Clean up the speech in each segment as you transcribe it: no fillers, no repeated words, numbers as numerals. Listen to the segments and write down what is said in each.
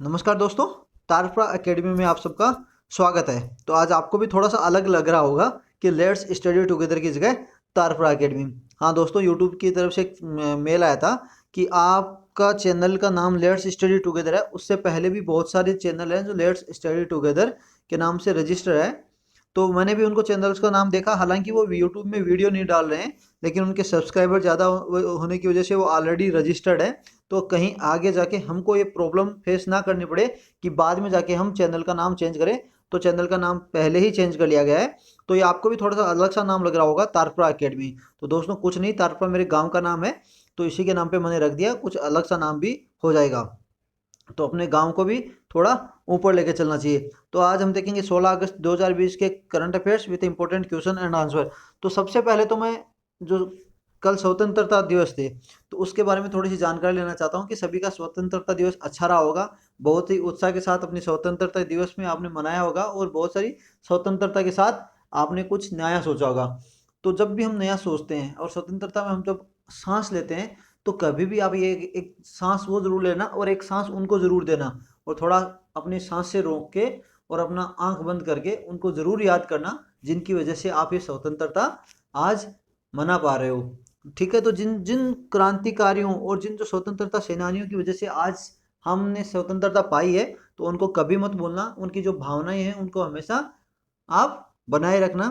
नमस्कार दोस्तों, तारप्रा एकेडमी में आप सबका स्वागत है। तो आज आपको भी थोड़ा सा अलग लग रहा होगा कि लेट्स स्टडी टुगेदर की जगह तारप्रा एकेडमी। हाँ दोस्तों, यूट्यूब की तरफ से एक मेल आया था कि आपका चैनल का नाम लेट्स स्टडी टुगेदर है। उससे पहले भी बहुत सारे चैनल हैं जो लेट्स स्टडी टुगेदर के नाम से रजिस्टर है। तो मैंने भी उनको चैनल्स का नाम देखा, हालांकि वो यूट्यूब में वीडियो नहीं डाल रहे हैं, लेकिन उनके सब्सक्राइबर ज़्यादा होने की वजह से वो ऑलरेडी रजिस्टर्ड है। तो कहीं आगे जाके हमको ये प्रॉब्लम फेस ना करनी पड़े कि बाद में जाके हम चैनल का नाम चेंज करें। तो चैनल का नाम पहले ही चेंज कर लिया गया है। तो ये आपको भी थोड़ा सा अलग सा नाम लग रहा होगा, तारप्रा एकेडमी। तो दोस्तों कुछ नहीं, तारप्रा मेरे गांव का नाम है, तो इसी के नाम पे मैंने रख दिया। कुछ अलग सा नाम भी हो जाएगा, तो अपने गांव को भी थोड़ा ऊपर लेके चलना चाहिए। तो आज हम देखेंगे 16 अगस्त 2020 के current affairs with important question and answer. तो सबसे पहले तो मैं जो कल स्वतंत्रता दिवस थे तो उसके बारे में थोड़ी सी जानकारी लेना चाहता हूँ कि सभी का स्वतंत्रता दिवस अच्छा रहा होगा। बहुत ही उत्साह के साथ अपनी स्वतंत्रता दिवस में आपने मनाया होगा और बहुत सारी स्वतंत्रता के साथ आपने कुछ नया सोचा होगा। तो जब भी हम नया सोचते हैं और स्वतंत्रता में हम जब सांस लेते हैं, तो कभी भी आप ये एक सांस वो जरूर लेना और एक सांस उनको जरूर देना, और थोड़ा अपनी सांस से रोक के और अपना आंख बंद करके उनको जरूर याद करना जिनकी वजह से आप ये स्वतंत्रता आज मना पा रहे हो। ठीक है, तो जिन जिन क्रांतिकारियों और जिन जो स्वतंत्रता सेनानियों की वजह से आज हमने स्वतंत्रता पाई है, तो उनको कभी मत भूलना। उनकी जो भावनाएं हैं उनको हमेशा आप बनाए रखना।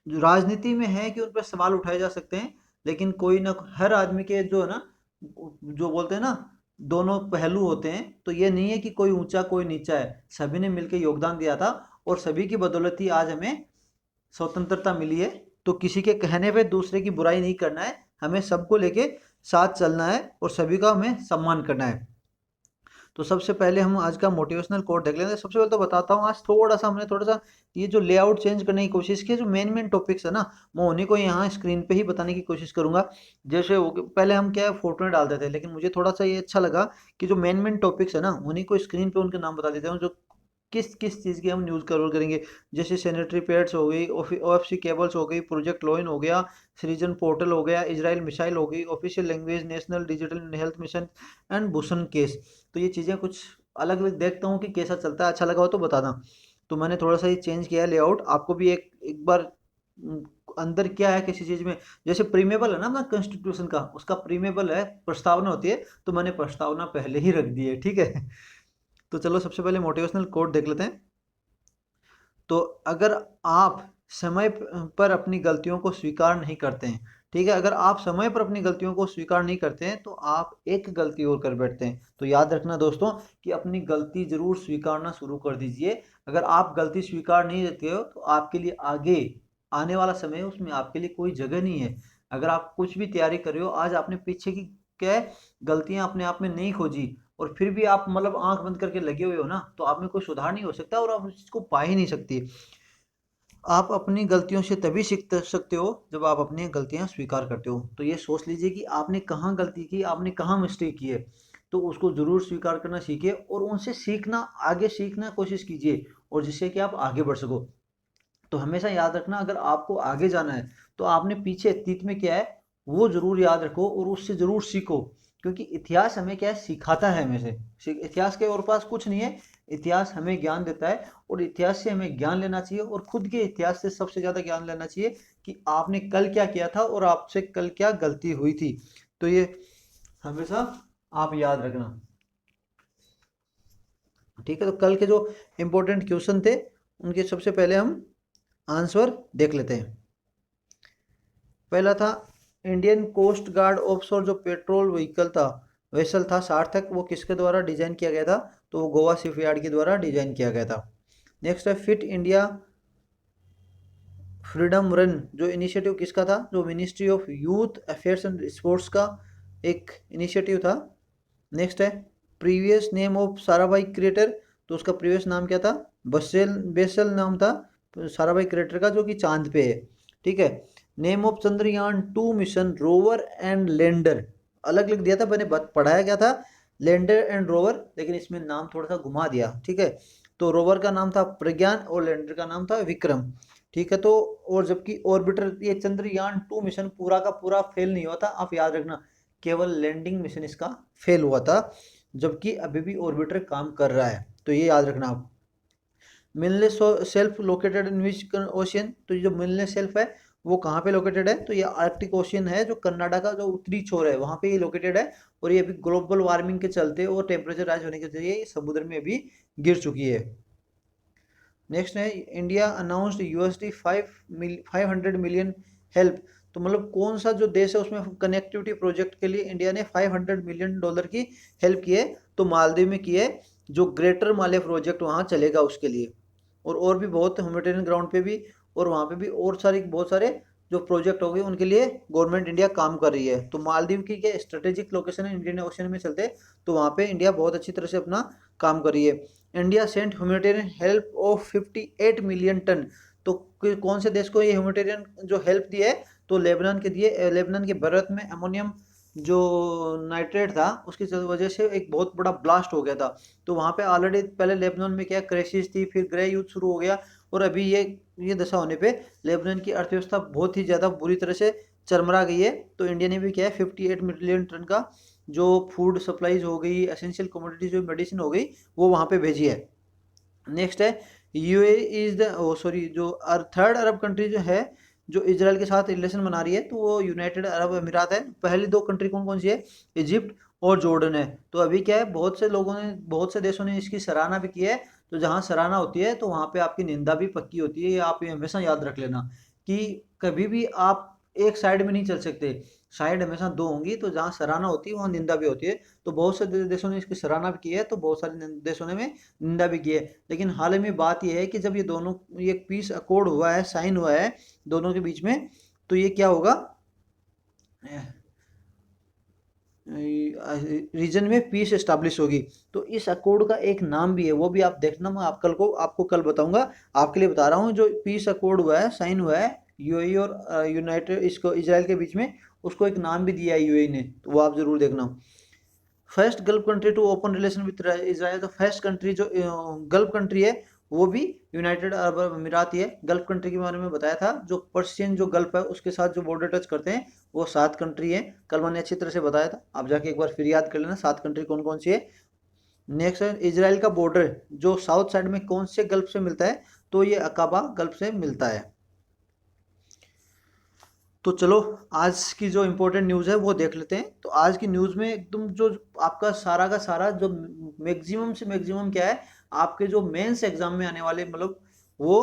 जो राजनीति में है कि उन पर सवाल उठाए जा सकते हैं, लेकिन कोई ना, हर आदमी के जो है ना, जो बोलते हैं ना, दोनों पहलू होते हैं। तो ये नहीं है कि कोई ऊंचा कोई नीचा है, सभी ने मिलकर योगदान दिया था और सभी की बदौलत ही आज हमें स्वतंत्रता मिली है। तो किसी के कहने पे दूसरे की बुराई नहीं करना है, हमें सबको लेके साथ चलना है और सभी का हमें सम्मान करना है। तो सबसे पहले हम आज का मोटिवेशनल कोट देख लेंगे। सबसे पहले तो बताता हूँ, आज थोड़ा सा हमने थोड़ा सा ये जो लेआउट चेंज करने की कोशिश की है, जो मेन मेन टॉपिक्स है ना, मैं उन्हीं को यहाँ स्क्रीन पे ही बताने की कोशिश करूंगा। जैसे पहले हम क्या है फोटो में डालते थे, लेकिन मुझे थोड़ा सा ये अच्छा लगा कि जो मेन मेन टॉपिक्स है ना उन्हीं को स्क्रीन पे उनके नाम बता देते हैं, जो किस किस चीज़ की हम न्यूज़ कवर करेंगे। जैसे सैनिटरी पैड्स हो गई, ओएफसी केबल्स हो गई, प्रोजेक्ट लॉइन हो गया, सृजन पोर्टल हो गया, इजराइल मिसाइल हो गई, official language, national digital health mission and Bhushan case. तो ये चीज़ें कुछ अलग अलग देखता हूँ कि कैसा चलता है, अच्छा लगा हो तो बताना। तो मैंने थोड़ा सा ये चेंज किया है लेआउट, आपको भी एक एक बार अंदर क्या है किसी चीज़ में। जैसे प्रीमेबल है ना अपना कॉन्स्टिट्यूशन का, उसका प्रीमेबल है, प्रस्तावना होती है, तो मैंने प्रस्तावना पहले ही रख दी है। ठीक है, तो चलो सबसे पहले मोटिवेशनल कोट देख लेते हैं। तो अगर आप समय पर अपनी गलतियों को स्वीकार नहीं करते हैं, ठीक है, अगर आप समय पर अपनी गलतियों को स्वीकार नहीं करते हैं तो आप एक गलती और कर बैठते हैं। तो याद रखना दोस्तों कि अपनी गलती जरूर स्वीकारना शुरू कर दीजिए। अगर आप गलती स्वीकार नहीं देते हो तो आपके लिए आगे आने वाला समय है, उसमें आपके लिए कोई जगह नहीं है। अगर आप कुछ भी तैयारी कर रहे हो, आज आपने पीछे की क्या गलतियां अपने आप में नहीं खोजी और फिर भी आप मतलब आंख बंद करके लगे हुए हो ना, तो आप में कोई सुधार नहीं हो सकता और आप उस चीज को पा ही नहीं सकती। आप अपनी गलतियों से तभी सीख सकते हो जब आप अपनी गलतियां स्वीकार करते हो। तो ये सोच लीजिए कि आपने कहाँ गलती की, आपने कहाँ मिस्टेक की है, तो उसको जरूर स्वीकार करना सीखिए और उनसे सीखना, आगे सीखना कोशिश कीजिए, और जिससे कि आप आगे बढ़ सको। तो हमेशा याद रखना, अगर आपको आगे जाना है तो आपने पीछे अतीत में क्या है वो जरूर याद रखो और उससे जरूर सीखो। क्योंकि इतिहास हमें क्या है, सिखाता है हमें से। इतिहास के और पास कुछ नहीं है, इतिहास हमें ज्ञान देता है और इतिहास से हमें ज्ञान लेना चाहिए, और खुद के इतिहास से सबसे ज्यादा ज्ञान लेना चाहिए कि आपने कल क्या किया था और आपसे कल क्या गलती हुई थी। तो ये हमेशा आप याद रखना। ठीक है, तो कल के जो इंपॉर्टेंट क्वेश्चन थे उनके सबसे पहले हम आंसर देख लेते हैं। पहला था, इंडियन कोस्ट गार्ड ऑफशोर जो पेट्रोल व्हीकल था, वेसल था सार्थक, वो किसके द्वारा डिजाइन किया गया था? तो वो गोवा शिपयार्ड के द्वारा डिजाइन किया गया था। नेक्स्ट है, फिट इंडिया फ्रीडम रन जो इनिशिएटिव किसका था? जो ministry of youth affairs and sports का एक इनिशिएटिव था। नेक्स्ट है, previous name of Sarabhai creator, तो उसका प्रीवियस नाम क्या था? बसेल बेसल नाम था साराभाई क्रिएटर का, जो कि चांद पे है। ठीक है, name of Chandrayaan 2 mission rover and lander, अलग अलग दिया था, मैंने पढ़ाया क्या था? लैंडर एंड रोवर, लेकिन इसमें नाम थोड़ा सा घुमा दिया। ठीक है, तो रोवर का नाम था प्रज्ञान और लैंडर का नाम था विक्रम। ठीक है, तो और जबकि ऑर्बिटर ये चंद्रयान 2 मिशन पूरा का पूरा फेल नहीं हुआ था, आप याद रखना, केवल लैंडिंग मिशन इसका फेल हुआ था। जबकि अभी भी ऑर्बिटर काम कर रहा है, तो ये याद रखना आप। मिलने self located in which ocean, तो ये जो मिलने सेल्फ है वो कहाँ पे लोकेटेड है, तो ये आर्कटिक ओशियन है, जो कनाडा का जो उत्तरी छोर है वहाँ पे ये लोकेटेड है। और ये अभी ग्लोबल वार्मिंग के चलते और टेम्परेचर राइज होने के जरिए ये समुद्र में अभी गिर चुकी है। नेक्स्ट है India announced USD 500 million help. तो मतलब कौन सा जो देश है उसमें कनेक्टिविटी प्रोजेक्ट के लिए इंडिया ने $500 मिलियन की हेल्प की है, तो मालदीव में की है, जो ग्रेटर माले प्रोजेक्ट वहाँ चलेगा उसके लिए। और भी बहुत ह्यूमैनिटेरियन ग्राउंड पे भी और वहाँ पे भी और सारी बहुत सारे जो प्रोजेक्ट हो गए उनके लिए गवर्नमेंट इंडिया काम कर रही है। तो मालदीव की क्या स्ट्रेटेजिक लोकेशन है इंडियन ओशन में चलते, तो वहाँ पे इंडिया बहुत अच्छी तरह से अपना काम कर रही है। India sent humanitarian help of 58 million ton. तो कौन से देश को ये ह्यूमैनिटेरियन जो हेल्प दी है, तो लेबनान के दिए। लेबनान के बेरूत में अमोनियम जो नाइट्रेट था उसकी वजह से एक बहुत बड़ा ब्लास्ट हो गया था। तो वहाँ पे ऑलरेडी पहले लेबनान में क्या क्राइसिस थी, फिर ग्रे युद्ध शुरू हो गया, और अभी ये दशा होने पे लेबनान की अर्थव्यवस्था बहुत ही ज़्यादा बुरी तरह से चरमरा गई है। तो इंडिया ने भी क्या है 58 मिलियन टन का जो फूड सप्लाईज हो गई, एसेंशियल कमोडिटीज जो मेडिसिन हो गई, वो वहाँ पे भेजी है। नेक्स्ट है यूए इज द सॉरी जो थर्ड अरब कंट्री जो है जो इसराइल के साथ रिलेशन बना रही है, तो वो यूनाइटेड अरब अमीरात है। पहली दो कंट्री कौन कौन सी है, इजिप्ट और जॉर्डन है। तो अभी क्या है बहुत से लोगों ने बहुत से देशों ने इसकी सराहना भी की है। तो जहाँ सराहना होती है तो वहाँ पे आपकी निंदा भी पक्की होती है, ये आप ये हमेशा याद रख लेना कि कभी भी आप एक साइड में नहीं चल सकते, साइड हमेशा दो होंगी। तो जहाँ सराहना होती है वहाँ निंदा भी होती है। तो बहुत से देशों ने इसकी सराहना भी की है, तो बहुत सारे देशों ने में निंदा भी की है। लेकिन हाल में बात यह है कि जब ये दोनों ये पीस अकॉर्ड हुआ है, साइन हुआ है दोनों के बीच में, तो ये क्या होगा, रीजन में पीस एस्टाब्लिश होगी। तो इस अकॉर्ड का एक नाम भी है, वो भी आप देखना, मैं आप कल को आपको कल बताऊंगा। आपके लिए बता रहा हूँ, जो पीस अकॉर्ड हुआ है, साइन हुआ है यूएई और यूनाइटेड इसको इसराइल के बीच में, उसको एक नाम भी दिया है यूएई ने, तो वो आप जरूर देखना। First gulf country to open relation with Israel, तो फर्स्ट कंट्री जो गल्फ कंट्री है वो भी यूनाइटेड अरब अमीरात ही है। गल्फ कंट्री के बारे में बताया था, जो पर्शियन जो गल्फ है उसके साथ जो बॉर्डर टच करते हैं वो 7 कंट्री है। कल मैंने अच्छी तरह से बताया था, आप जाके एक बार फिर याद कर लेना 7 कंट्री कौन कौन सी है। नेक्स्ट है इसराइल का बॉर्डर जो साउथ साइड में कौन से गल्फ से मिलता है, तो ये अकाबा गल्फ से मिलता है। तो चलो आज की जो इम्पोर्टेंट न्यूज़ है वो देख लेते हैं। तो आज की न्यूज़ में एकदम जो आपका सारा का सारा जो मैक्सिमम से मैक्सिमम क्या है, आपके जो मेंस एग्जाम में आने वाले मतलब वो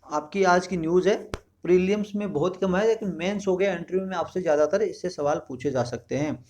आपकी आज की न्यूज़ है। प्रीलिम्स में बहुत कम है, लेकिन मेंस हो गया, इंटरव्यू में आपसे ज़्यादातर इससे सवाल पूछे जा सकते हैं।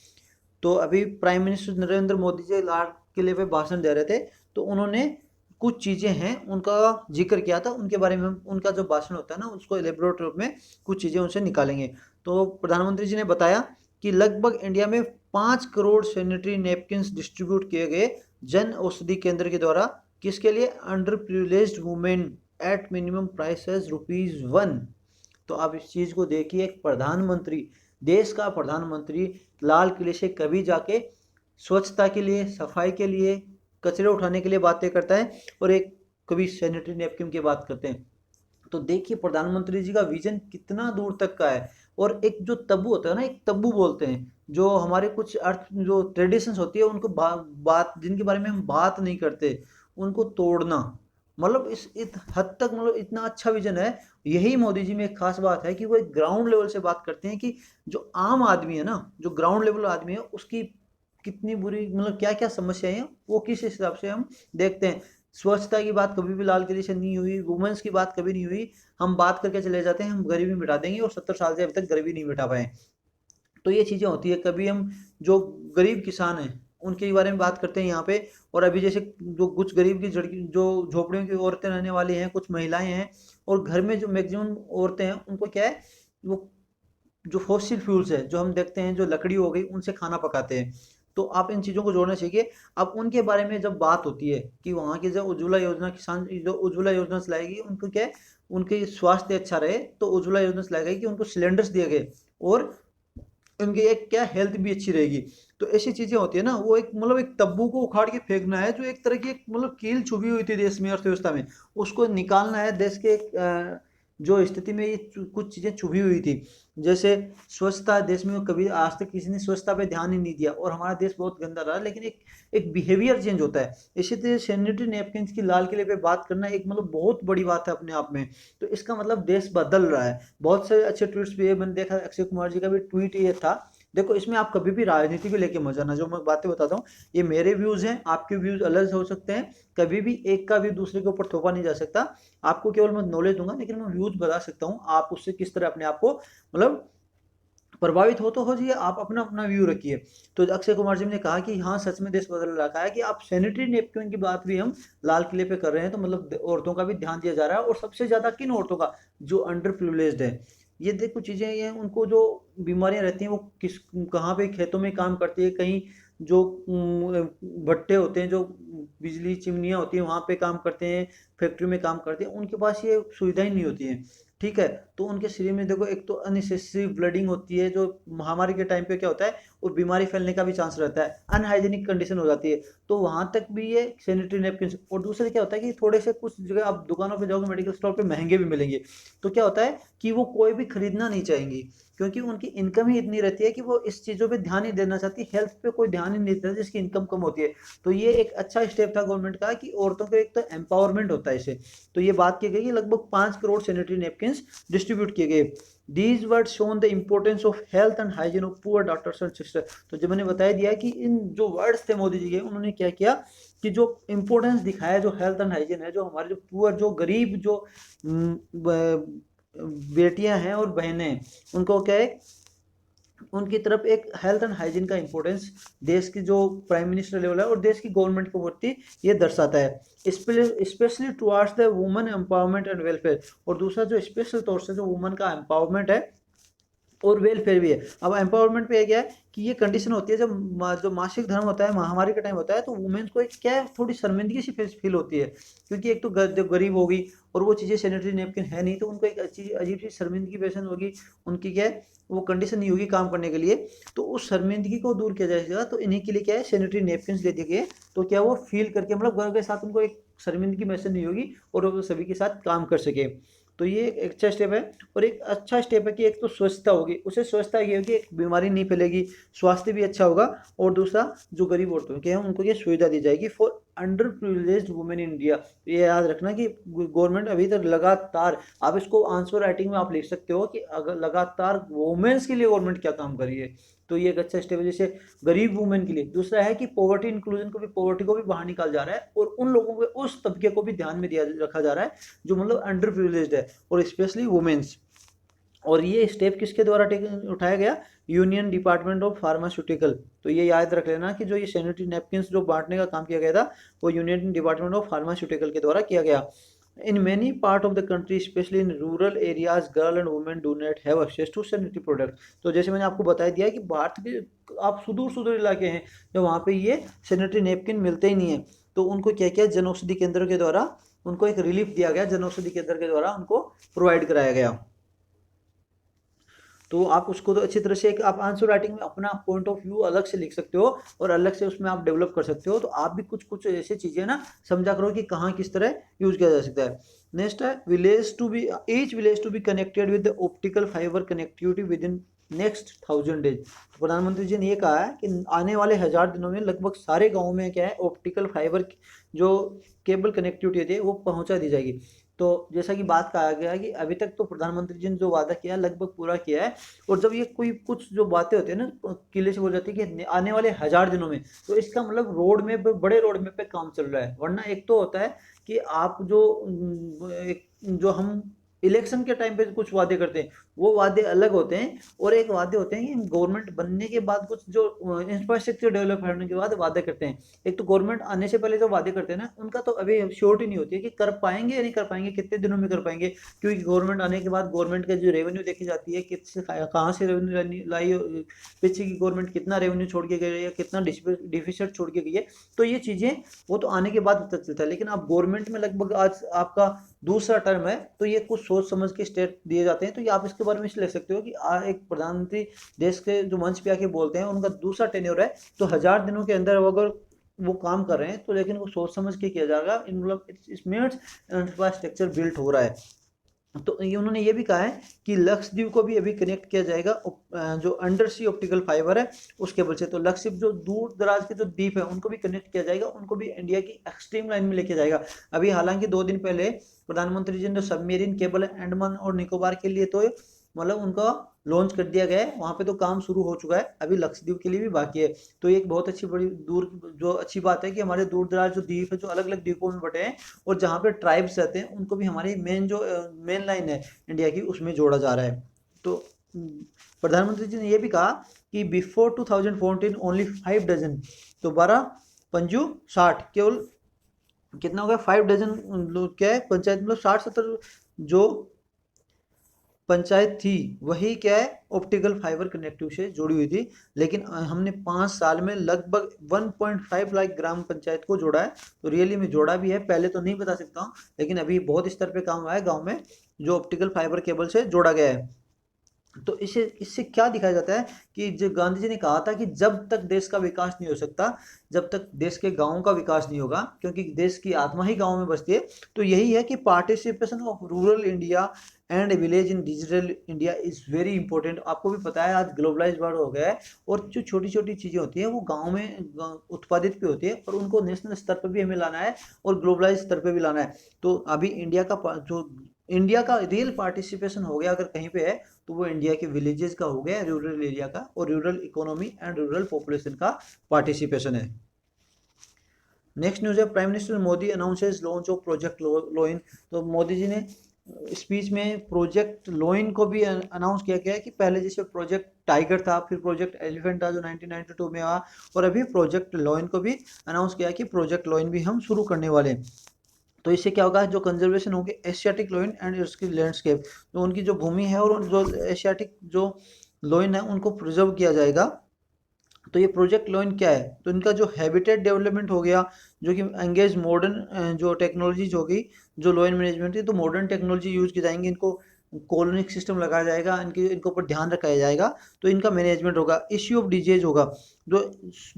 तो अभी प्राइम मिनिस्टर नरेंद्र मोदी जी लाल किले पे भाषण दे रहे थे, तो उन्होंने कुछ चीज़ें हैं उनका जिक्र किया था, उनके बारे में उनका जो भाषण होता है ना उसको एलेबोरेट रूप में कुछ चीज़ें उनसे निकालेंगे। तो प्रधानमंत्री जी ने बताया कि लगभग इंडिया में 5 करोड़ सैनिटरी नैपकिन्स डिस्ट्रीब्यूट किए गए जन औषधि केंद्र के द्वारा, किसके लिए, under privileged women at minimum prices ₹1। तो आप इस चीज़ को देखिए, एक प्रधानमंत्री, देश का प्रधानमंत्री लाल किले से कभी जाके स्वच्छता के लिए, सफाई के लिए, कचरे उठाने के लिए बातें करता है, और एक कभी सैनिटरी नैपकिन की बात करते हैं। तो देखिए प्रधानमंत्री जी का विजन कितना दूर तक का है। और एक जो तब्बू होता है ना, एक तब्बू बोलते हैं, जो हमारे कुछ अर्थ जो ट्रेडिशंस होती है उनको बात जिनके बारे में हम बात नहीं करते उनको तोड़ना, मतलब इस हद तक मतलब इतना अच्छा विजन है। यही मोदी जी में एक खास बात है कि वो एक ग्राउंड लेवल से बात करते हैं कि जो आम आदमी है ना, जो ग्राउंड लेवल आदमी है उसकी कितनी बुरी मतलब क्या क्या समस्याएं हैं, वो किस हिसाब से हम देखते हैं। स्वच्छता की बात कभी भी लाल किले से नहीं हुई, वुमेन्स की बात कभी नहीं हुई। हम बात करके चले जाते हैं हम गरीबी मिटा देंगे, और 70 साल से अभी तक गरीबी नहीं मिटा पाए। तो ये चीज़ें होती है। कभी हम जो गरीब किसान हैं उनके बारे में बात करते हैं यहाँ पे, और अभी जैसे जो कुछ गरीब की जो झोपड़ियों की औरतें रहने वाली हैं, कुछ महिलाएं हैं, और घर में जो मैक्सिमम औरतें हैं उनको क्या है, वो जो फॉसिल फ्यूल्स है जो हम देखते हैं, जो लकड़ी हो गई उनसे खाना पकाते हैं। तो आप इन चीज़ों को जोड़ना चाहिए। अब उनके बारे में जब बात होती है कि वहाँ की जो उज्ज्वला योजना, किसान जो उज्ज्वला योजना चलाएगी, उनको क्या है, उनके स्वास्थ्य अच्छा रहे, तो उज्ज्वला योजना चलाई गई कि उनको सिलेंडर्स दिए गए, और उनकी एक क्या हेल्थ भी अच्छी रहेगी। तो ऐसी चीज़ें होती है ना, वो एक मतलब एक तब्बू को उखाड़ के फेंकना है, जो एक तरह की एक मतलब कील छुपी हुई थी देश में, अर्थव्यवस्था में, उसको निकालना है। देश के जो स्थिति में ये कुछ चीज़ें छुपी हुई थी, जैसे स्वच्छता देश में कभी आज तक किसी ने स्वच्छता पे ध्यान ही नहीं दिया और हमारा देश बहुत गंदा रहा, लेकिन एक एक बिहेवियर चेंज होता है। इसी तरह सैनिटरी नैपकिन की लाल किले पे बात करना एक मतलब बहुत बड़ी बात है अपने आप में। तो इसका मतलब देश बदल रहा है। बहुत से अच्छे ट्वीट्स भी है, मैंने देखा अक्षय कुमार जी का भी ट्वीट ये था। देखो इसमें आप कभी भी राजनीति को लेके मत जाना, जो मैं बातें बताता हूँ ये मेरे व्यूज हैं, आपके व्यूज अलग हो सकते हैं। कभी भी एक का भी दूसरे के ऊपर थोपा नहीं जा सकता। आपको केवल मैं नॉलेज दूंगा, लेकिन मैं व्यूज बता सकता हूँ, आप उससे किस तरह अपने आप को मतलब प्रभावित हो तो हो जाइए, आप अपना अपना व्यू रखिए। तो अक्षय कुमार जी ने कहा कि हाँ सच में देश बदल रखा है, कि आप सैनिटरी नैपकिन की बात भी हम लाल किले पे कर रहे हैं, तो मतलब औरतों का भी ध्यान दिया जा रहा है, और सबसे ज्यादा किन औरतों का, जो अंडर प्रिविलेज्ड है। ये देखो चीजें, ये उनको जो बीमारियां रहती हैं वो किस कहाँ पे खेतों में काम करती है, कहीं जो भट्टे होते हैं, जो बिजली चिमनियाँ होती हैं वहां पे काम करते हैं, फैक्ट्री में काम करते हैं, उनके पास ये सुविधा ही नहीं होती है। ठीक है, तो उनके शरीर में देखो एक तो अननेसेसरी ब्लडिंग होती है, जो महामारी के टाइम पे क्या होता है, और बीमारी फैलने का भी चांस रहता है, अनहाइजीनिक कंडीशन हो जाती है। तो वहां तक भी ये सैनिटरी नैपकिन। और दूसरे क्या होता है कि थोड़े से कुछ जगह आप दुकानों पे जाओगे, मेडिकल स्टोर पे महंगे भी मिलेंगे, तो क्या होता है कि वो कोई भी खरीदना नहीं चाहेंगी, क्योंकि उनकी इनकम ही इतनी रहती है कि वो इस चीज़ों पे ध्यान ही देना चाहती, हेल्थ पे कोई ध्यान ही नहीं देता जिसकी इनकम कम होती है। तो ये एक अच्छा स्टेप था गवर्नमेंट का, कि औरतों को एक तो एम्पावरमेंट होता है इससे। तो ये बात की गई कि लगभग 5 करोड़ सैनिटरी नैपकिन डिस्ट्रीब्यूट किए गए। These word shown the importance of health and hygiene of poor doctors and sister. तो जब मैंने बताया दिया कि इन जो वर्ड्स थे मोदी जी के, उन्होंने क्या किया कि जो इम्पोर्टेंस दिखाया जो हेल्थ एंड हाइजीन है, जो हमारे जो पुअर जो गरीब जो बेटियां हैं और बहनें हैं, उनको क्या है, उनकी तरफ एक हेल्थ एंड हाइजीन का इंपॉर्टेंस देश की जो प्राइम मिनिस्टर लेवल है और देश की गवर्नमेंट के प्रति ये दर्शाता है, specially towards the women empowerment and welfare. और दूसरा जो स्पेशल तौर से जो वुमेन का एम्पावरमेंट है और वेलफेयर भी है। अब एम्पावरमेंट पे क्या है कि ये कंडीशन होती है, जब जो मासिक धर्म होता है, महामारी का टाइम होता है, तो वुमेन्स को एक क्या है, थोड़ी शर्मिंदगी सी फील होती है, क्योंकि एक तो जब गरीब होगी और वो चीज़ें सैनिटरी नैपकिन है नहीं, तो उनको एक अच्छी अजीब सी शर्मिंदगी पेशन होगी, उनकी क्या है वो कंडीशन नहीं होगी काम करने के लिए। तो उस शर्मिंदगी को दूर किया जाएगा, तो इन्हीं के लिए क्या है सैनिटरी नैपकिन दे दिए गए, तो क्या वो फील करके मतलब गर्व के साथ उनको एक शर्मिंदगी महसूस नहीं होगी, और वो सभी के साथ काम कर सके। तो ये एक अच्छा स्टेप है। और एक अच्छा स्टेप है कि एक तो स्वच्छता होगी, उससे स्वच्छता ये होगी, एक बीमारी नहीं फैलेगी, स्वास्थ्य भी अच्छा होगा। और दूसरा जो गरीब औरतों के हैं उनको ये सुविधा दी जाएगी for under privileged women in India. ये याद रखना कि गवर्नमेंट अभी तक लगातार, आप इसको आंसर राइटिंग में आप लिख सकते हो कि अगर लगातार वुमेन्स के लिए गवर्नमेंट क्या काम कर रही है। तो ये एक अच्छा स्टेप है, जैसे गरीब वुमेन के लिए। दूसरा है कि पॉवर्टी इंक्लूजन को भी, पॉवर्टी को भी बाहर निकाल जा रहा है, और उन लोगों के उस तबके को भी ध्यान में दिया रखा जा रहा है जो मतलब अंडर प्रिविलेज्ड है, और स्पेशली वुमेन्स। और ये स्टेप किसके द्वारा उठाया गया, यूनियन डिपार्टमेंट ऑफ फार्मास्यूटिकल। तो ये याद रख लेना कि जो ये सैनिटरी नैपकिन जो बांटने का काम किया गया था, वो यूनियन डिपार्टमेंट ऑफ फार्मास्यूटिकल के द्वारा किया गया। In many part of the country, especially in rural areas, girl and women do not have access to sanitary products। तो जैसे मैंने आपको बता दिया कि भारत के आप सुदूर सुदूर इलाके हैं जो वहाँ पे ये सैनिटरी नैपकिन मिलते ही नहीं है, तो उनको क्या किया, जन औषधि केंद्र के द्वारा उनको एक रिलीफ दिया गया, जन औषधि केंद्र के द्वारा उनको प्रोवाइड कराया गया। तो आप उसको तो अच्छी तरह से एक आप आंसर राइटिंग में अपना पॉइंट ऑफ व्यू अलग से लिख सकते हो, और अलग से उसमें आप डेवलप कर सकते हो। तो आप भी कुछ कुछ ऐसी चीज़ें ना समझा करो कि कहाँ किस तरह यूज किया जा सकता है। नेक्स्ट है village to be, each village to be connected with the optical fibre connectivity within next 1000 days. तो प्रधानमंत्री जी ने ये कहा है कि आने वाले 1000 दिनों में लगभग सारे गाँव में क्या है ऑप्टिकल फाइबर जो केबल कनेक्टिविटी होती है वो पहुंचा दी जाएगी। तो जैसा कि बात कहा गया है कि अभी तक तो प्रधानमंत्री जी ने जो वादा किया है लगभग पूरा किया है। और जब ये कोई कुछ जो बातें होती है ना किले से बोल जाती है कि आने वाले 1000 दिनों में, तो इसका मतलब रोड में बड़े रोड में पे काम चल रहा है। वरना एक तो होता है कि आप जो एक जो हम इलेक्शन के टाइम पे कुछ वादे करते हैं वो वादे अलग होते हैं, और एक वादे होते हैं कि गवर्नमेंट बनने के बाद कुछ जो इंफ्रास्ट्रक्चर डेवलप करने के बाद वादे करते हैं। एक तो गवर्नमेंट आने से पहले जो वादे करते हैं ना उनका तो अभी श्योरिटी नहीं होती है कि कर पाएंगे या नहीं कर पाएंगे, कितने दिनों में कर पाएंगे, क्योंकि गवर्नमेंट आने के बाद गवर्नमेंट का जो रेवेन्यू देखी जाती है किससे कहाँ से रेवेन्यू लाई, पीछे की गवर्नमेंट कितना रेवेन्यू छोड़ के गई है, कितना डिफिसिट छोड़ के गई है। तो ये चीज़ें वो तो आने के बाद पता चलता है, लेकिन आप गवर्नमेंट में लगभग आज आपका दूसरा टर्म है, तो ये कुछ सोच समझ के स्टेट दिए जाते हैं। तो ये आप इसके बारे में लिख सकते हो कि एक प्रधानमंत्री देश के जो मंच पे आके बोलते हैं उनका दूसरा टेन्योर है, तो 1000 दिनों के अंदर अगर वो काम कर रहे हैं तो लेकिन वो सोच समझ के किया जाएगा, मतलब इंफ्रास्ट्रक्चर बिल्ट हो रहा है। तो ये उन्होंने ये भी कहा है कि लक्षद्वीप को भी अभी कनेक्ट किया जाएगा जो अंडर सी ऑप्टिकल फाइबर है उस केबल से। तो लक्षद्वीप जो दूर दराज के जो द्वीप है उनको भी कनेक्ट किया जाएगा, उनको भी इंडिया की एक्सट्रीम लाइन में लेके जाएगा। अभी हालांकि 2 दिन पहले प्रधानमंत्री जी ने सबमेरीन केबल अंडमान और निकोबार के लिए तो मतलब उनका लॉन्च कर दिया गया है, वहाँ पे तो काम शुरू हो चुका है, अभी लक्षद्वीप के लिए भी बाकी है। तो ये एक बहुत अच्छी बड़ी दूर जो अच्छी बात है कि हमारे दूर दराज जो द्वीप है जो अलग अलग द्वीपों में बटे हैं और जहाँ पे ट्राइब्स रहते हैं उनको भी हमारी मेन जो मेन लाइन है इंडिया की उसमें जोड़ा जा रहा है। तो प्रधानमंत्री जी ने ये भी कहा कि बिफोर 2014 ओनली 5 डजन, तो 12 पंजू 60, केवल कितना हो गया 5 डजन लोग क्या है पंचायत, मतलब 60-70 जो पंचायत थी वही क्या है ऑप्टिकल फाइबर कनेक्टिव से जुड़ी हुई थी। लेकिन हमने 5 साल में लगभग 1.5 लाख ग्राम पंचायत को जोड़ा है। तो रियली में जोड़ा भी है, पहले तो नहीं बता सकता हूँ, लेकिन अभी बहुत स्तर पे काम हुआ है गांव में जो ऑप्टिकल फाइबर केबल से जोड़ा गया है। तो इससे इससे क्या दिखाया जाता है कि जो गांधी जी ने कहा था कि जब तक देश का विकास नहीं हो सकता, जब तक देश के गांवों का विकास नहीं होगा, क्योंकि देश की आत्मा ही गांव में बसती है। तो यही है कि participation of rural India and village in digital India is very important. आपको भी पता है आज ग्लोबलाइज वर्ल्ड हो गया है और जो छोटी छोटी चीज़ें होती हैं वो गाँव में उत्पादित भी होती है और उनको नेशनल स्तर पर भी हमें लाना है और ग्लोबलाइज स्तर पर भी लाना है। तो अभी जो इंडिया का रियल पार्टिसिपेशन हो गया अगर कहीं पे है तो वो इंडिया के विलेजेस का हो गया, रूरल एरिया का, और rural economy and rural population का पार्टिसिपेशन है। नेक्स्ट न्यूज है prime minister Modi announces launch of project lion. तो मोदी जी ने स्पीच में प्रोजेक्ट लोइन को भी अनाउंस किया गया है कि पहले जैसे प्रोजेक्ट टाइगर था, फिर प्रोजेक्ट एलिफेंट था जो 1992 में आया, और अभी प्रोजेक्ट लोइन को भी अनाउंस किया कि प्रोजेक्ट लोइन भी हम शुरू करने वाले हैं। तो इससे क्या होगा, जो कंजर्वेशन होगी एशियाटिक लोइन एंड उसकी लैंडस्केप, तो उनकी जो भूमि है और जो एशियाटिक जो लोइन है उनको प्रिजर्व किया जाएगा। तो ये प्रोजेक्ट लोइन क्या है, तो इनका जो हैबिटेट डेवलपमेंट हो गया, जो कि एंगेज मॉडर्न जो टेक्नोलॉजीज होगी, जो लोइन मैनेजमेंट है तो मॉडर्न टेक्नोलॉजी यूज़ की जाएंगी, इनको कॉलोनिक सिस्टम लगाया जाएगा, इनके ऊपर ध्यान रखा जाएगा। तो इनका मैनेजमेंट होगा, इश्यू ऑफ डिजीज होगा, जो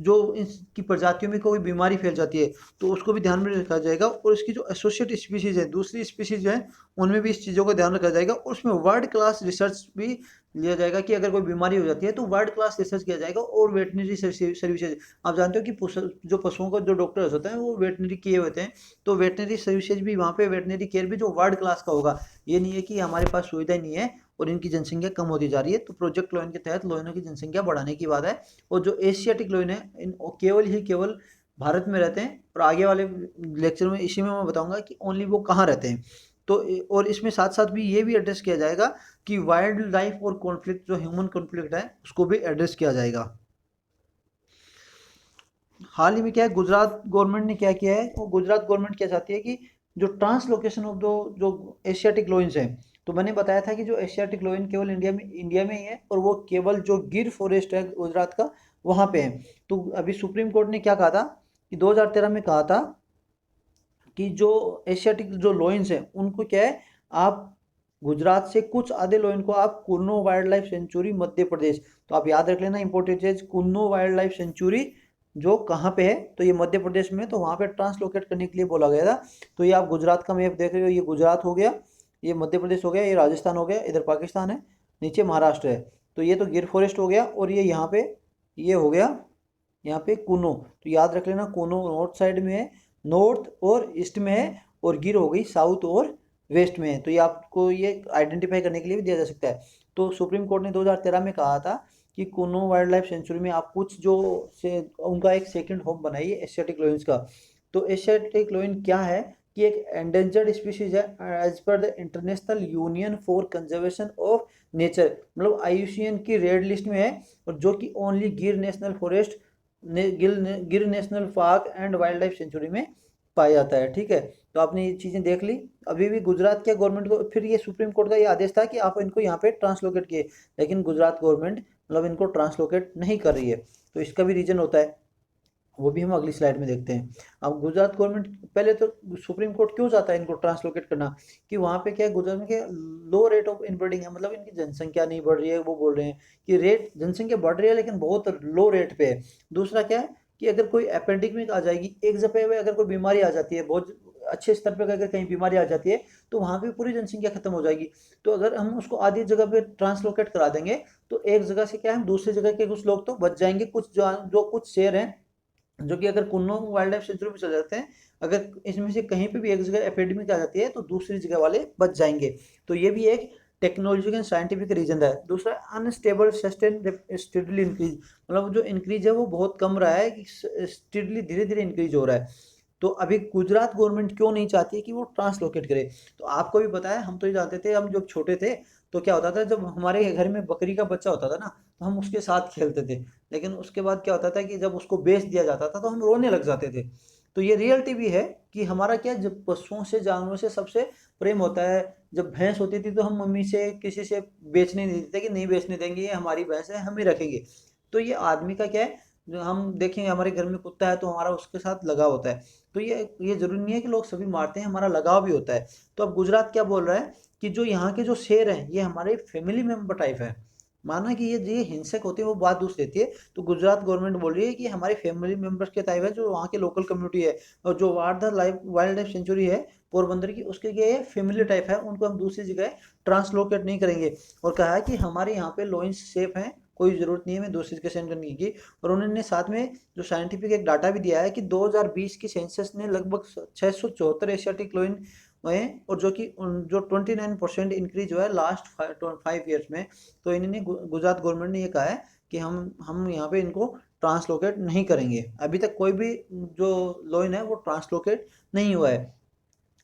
जो इसकी प्रजातियों में कोई बीमारी फैल जाती है तो उसको भी ध्यान में रखा जाएगा, और इसकी जो एसोसिएट स्पीसीज है दूसरी स्पीसीज है उनमें भी इस चीज़ों का ध्यान रखा जाएगा, और उसमें वर्ल्ड क्लास रिसर्च भी लिया जाएगा कि अगर कोई बीमारी हो जाती है तो वर्ल्ड क्लास रिसर्च किया जाएगा। और वेटनरी सर्विसेज, आप जानते हो कि जो पशुओं का जो डॉक्टर्स होते हैं वो वेटनरी किए होते हैं, तो वेटनरी सर्विसेज भी वहाँ पे वेटनरी केयर भी जो वर्ल्ड क्लास का होगा। ये नहीं है कि हमारे पास सुविधा नहीं है और इनकी जनसंख्या कम होती जा रही है। तो प्रोजेक्ट लोइन के तहत लोइनों की जनसंख्या बढ़ाने की बात है। और जो एशियाटिक लोइन है केवल भारत में रहते हैं, और आगे वाले लेक्चर में इसी में मैं बताऊंगा कि ओनली वो कहाँ रहते हैं। तो और इसमें साथ साथ भी ये भी एड्रेस किया जाएगा कि वाइल्ड लाइफ और कॉन्फ्लिक्ट जो ह्यूमन कॉन्फ्लिक्ट है उसको भी एड्रेस किया जाएगा। हाल ही में क्या है, गुजरात गवर्नमेंट ने क्या किया है, वो गुजरात गवर्नमेंट क्या चाहती है कि जो ट्रांसलोकेशन ऑफ जो एशियाटिक लोइंस हैं, तो मैंने बताया था कि जो एशियाटिक लोइन केवल इंडिया में ही है, और वो केवल जो गिर फॉरेस्ट है गुजरात का वहाँ पे है। तो अभी सुप्रीम कोर्ट ने क्या कहा था कि 2013 में कहा था कि जो एशियाटिक जो लोइंस हैं उनको क्या है, आप गुजरात से कुछ आधे लोइन को आप Kunno wild Life century Madhya Pradesh, तो आप याद रख लेना इंपॉर्टेंट चीज, कुन्नो वाइल्ड लाइफ सेंचुरी जो कहाँ पे है, तो ये मध्य प्रदेश में, तो वहाँ पे ट्रांसलोकेट करने के लिए बोला गया था। तो ये आप गुजरात का मैप देख रहे हो, ये गुजरात हो गया, ये मध्य प्रदेश हो गया, ये राजस्थान हो गया, इधर पाकिस्तान है, नीचे महाराष्ट्र है। तो ये तो गिर फॉरेस्ट हो गया, और ये यहाँ पे ये हो गया यहाँ पे कुनो। तो याद रख लेना कुनो नॉर्थ साइड में है, नॉर्थ और ईस्ट में है, और गिर हो गई साउथ और वेस्ट में है। तो ये आपको ये आइडेंटिफाई करने के लिए भी दिया जा सकता है। तो सुप्रीम कोर्ट ने 2013 में कहा था कि कुनो वाइल्ड लाइफ सेंचुरी में आप कुछ जो से उनका एक सेकंड होम बनाइए एशियाटिक लोइंस का। तो एशियाटिक लोइन क्या है कि एक एंडेंजर्ड स्पीशीज है as per the International Union for Conservation of Nature, मतलब IUCN की रेड लिस्ट में है, और जो कि only Gir National Forest Gir National Park and Wild Life Sanctuary में पाया जाता है। ठीक है, तो आपने ये चीज़ें देख ली। अभी भी गुजरात के गवर्नमेंट को फिर ये सुप्रीम कोर्ट का ये आदेश था कि आप इनको यहाँ पे ट्रांसलोकेट किए, लेकिन गुजरात गवर्नमेंट मतलब इनको ट्रांसलोकेट नहीं कर रही है। तो इसका भी रीजन होता है, वो भी हम अगली स्लाइड में देखते हैं। अब गुजरात गवर्नमेंट पहले तो सुप्रीम कोर्ट क्यों चाहता है इनको ट्रांसलोकेट करना, कि वहाँ पे क्या है गुजरात में क्या लो रेट ऑफ इनब्रीडिंग है, मतलब इनकी जनसंख्या नहीं बढ़ रही है। वो बोल रहे हैं कि रेट जनसंख्या बढ़ रही है लेकिन बहुत लो रेट पे है। दूसरा क्या है कि अगर कोई एपेंडिमिक आ जाएगी, एक जगह पे अगर कोई बीमारी आ जाती है बहुत अच्छे स्तर पर अगर कहीं बीमारी आ जाती है तो वहाँ पे पूरी जनसंख्या खत्म हो जाएगी। तो अगर हम उसको आधी जगह पे ट्रांसलोकेट करा देंगे तो एक जगह से क्या है, दूसरी जगह के कुछ लोग तो बच जाएंगे, कुछ जो कुछ शेर हैं जो कि अगर कुन्नो वाइल्ड लाइफ सेंचुरी में चले जाते हैं, अगर इसमें से कहीं पे भी एक जगह एपिडेमिक आ जाती है तो दूसरी जगह वाले बच जाएंगे। तो ये भी एक टेक्नोलॉजिकल एंड साइंटिफिक रीजन है। दूसरा, अनस्टेबल सस्टेन स्टेडली इंक्रीज, मतलब जो इंक्रीज है वो बहुत कम रहा है, कि स्टेडली धीरे धीरे इंक्रीज हो रहा है। तो अभी गुजरात गवर्नमेंट क्यों नहीं चाहती है कि वो ट्रांसलोकेट करे? तो आपको भी पता है, हम तो ये जानते थे, हम जब छोटे थे तो क्या होता था, जब हमारे घर में बकरी का बच्चा होता था ना तो हम उसके साथ खेलते थे, लेकिन उसके बाद क्या होता था कि जब उसको बेच दिया जाता था तो हम रोने लग जाते थे। तो ये रियलिटी भी है कि हमारा क्या, जब पशुओं से जानवरों से सबसे प्रेम होता है। जब भैंस होती थी तो हम मम्मी से किसी से बेचने नहीं देते कि नहीं बेचने देंगे, ये हमारी भैंस है, हम ही रखेंगे। तो ये आदमी का क्या है, जो हम देखेंगे हमारे घर में कुत्ता है तो हमारा उसके साथ लगाव होता है। तो ये जरूरी नहीं है कि लोग सभी मारते हैं, हमारा लगाव भी होता है। तो अब गुजरात क्या बोल रहा है कि जो यहाँ के जो शेर हैं ये हमारे फैमिली मेंबर टाइप है। माना कि ये हिंसक होते हैं वो बात दूसरी रहती है, तो गुजरात गवर्नमेंट बोल रही है कि हमारे फैमिली मेंबर्स के टाइप है, जो वहाँ के लोकल कम्युनिटी है। और जो वाइल्ड लाइफ सेंचुरी है पोरबंदर की, उसके ये फैमिली टाइप है, उनको हम दूसरी जगह ट्रांसलोकेट नहीं करेंगे। और कहा है कि हमारे यहाँ पे लॉइंस सेफ हैं, कोई ज़रूरत नहीं है हमें दूसरी जगह सेंड करने की। और उन्होंने साथ में जो साइंटिफिक एक डाटा भी दिया है कि 2020 की सेंसस ने लगभग 674 एशियाटिक लॉइन हुए, और जो 29% इंक्रीज हुआ है लास्ट 5 ईयर्स में। तो इन्होंने गुजरात गवर्नमेंट ने ये कहा है कि हम यहाँ पे इनको ट्रांसलोकेट नहीं करेंगे। अभी तक कोई भी जो लॉइन है वो ट्रांसलोकेट नहीं हुआ है।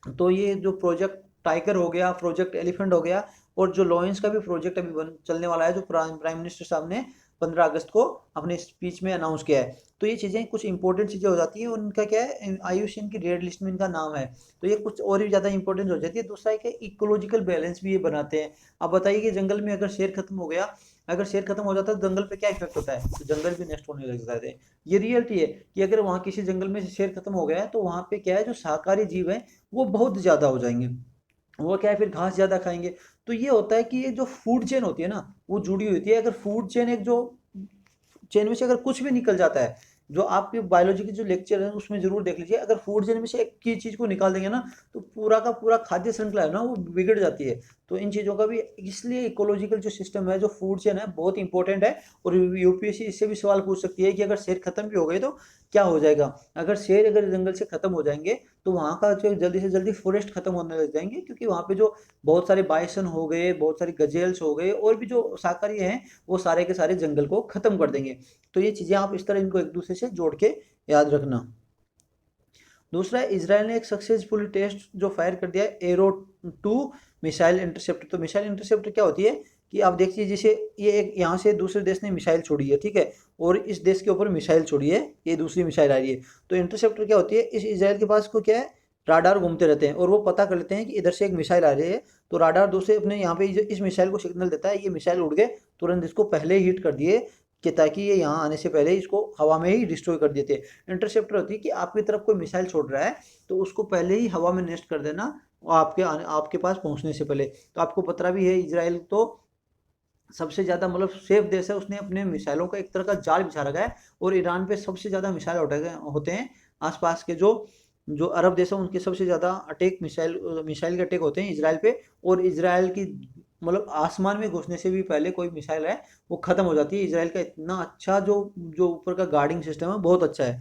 तो ये जो प्रोजेक्ट टाइगर हो गया, प्रोजेक्ट एलिफेंट हो गया, और जो लॉयंस का भी प्रोजेक्ट अभी चलने वाला है, जो प्राइम मिनिस्टर साहब ने 15 अगस्त को अपने स्पीच में अनाउंस किया है। तो ये चीज़ें कुछ इंपॉर्टेंट चीज़ें हो जाती हैं, और उनका क्या है, IUCN की रेड लिस्ट में इनका नाम है। तो ये कुछ और भी ज़्यादा इंपॉर्टेंट हो जाती है। दूसरा है इकोलॉजिकल बैलेंस भी ये बनाते हैं। अब बताइए कि जंगल में अगर शेर खत्म हो गया, अगर शेर खत्म हो जाता है तो जंगल पे क्या इफेक्ट होता है, तो जंगल भी नष्ट होने लग जाते हैं। ये रियलिटी है कि अगर वहाँ किसी जंगल में शेर खत्म हो गया है तो वहाँ पे क्या है, जो शाकाहारी जीव है वो बहुत ज़्यादा हो जाएंगे। वो क्या है, फिर घास ज़्यादा खाएंगे। तो ये होता है कि ये जो फूड चेन होती है ना वो जुड़ी हुई होती है। अगर फूड चेन एक जो चेन में से अगर कुछ भी निकल जाता है, जो आपके बायोलॉजी के जो लेक्चर है उसमें जरूर देख लीजिए, अगर फूड चेन में से एक की चीज को निकाल देंगे ना तो पूरा का पूरा खाद्य श्रृंखला है ना वो बिगड़ जाती है। तो इन चीजों का भी, इसलिए इकोलॉजिकल जो सिस्टम है, जो फूड चेन है, बहुत इंपॉर्टेंट है। और UPSC इससे भी सवाल पूछ सकती है कि अगर शेर खत्म भी हो गए तो क्या हो जाएगा। अगर जंगल से खत्म हो जाएंगे तो वहाँ का जो जल्दी से जल्दी फॉरेस्ट खत्म होने लग जाएंगे, क्योंकि वहाँ पे जो बहुत सारे बाइसन हो गए, बहुत सारी गजेल्स हो गए, और भी जो शाकाहारी हैं वो सारे के सारे जंगल को खत्म कर देंगे। तो ये चीज़ें आप इस तरह इनको एक दूसरे से जोड़ के याद रखना। दूसरा, इसराइल ने एक सक्सेसफुल टेस्ट जो फायर कर दिया है, एरो 2 मिसाइल इंटरसेप्टर। तो मिसाइल इंटरसेप्टर क्या होती है कि आप देखिए, जैसे ये एक यहाँ से दूसरे देश ने मिसाइल छोड़ी है, ठीक है, और इस देश के ऊपर मिसाइल छोड़ी है, ये दूसरी मिसाइल आ रही है। तो इंटरसेप्टर क्या होती है, इस इसराइल के पास को क्या है, राडार घूमते रहते हैं और वो पता कर लेते हैं कि इधर से एक मिसाइल आ रही है। तो राडार दूसरे अपने यहाँ पे इस मिसाइल को सिग्नल देता है, ये मिसाइल उड़ गए, तुरंत इसको पहले ही हिट कर दिए, कि ताकि ये यहाँ आने से पहले इसको हवा में ही डिस्ट्रॉय कर देते हैं। इंटरसेप्टर होती है कि आपकी तरफ कोई मिसाइल छोड़ रहा है तो उसको पहले ही हवा में नेस्ट कर देना, और आपके पास पहुंचने से पहले। तो आपको पता भी है, इसराइल तो सबसे ज़्यादा मतलब सेफ देश है, उसने अपने मिसाइलों का एक तरह का जाल बिछा रखा है। और ईरान पे सबसे ज़्यादा मिसाइल होते हैं। आसपास के जो जो अरब देश हैं उनके सबसे ज़्यादा अटैक मिसाइल मिसाइल के अटैक होते हैं इसराइल पे। और इसराइल की मतलब आसमान में घुसने से भी पहले कोई मिसाइल है वो ख़त्म हो जाती है। इसराइल का इतना अच्छा जो जो ऊपर का गार्डिंग सिस्टम है बहुत अच्छा है।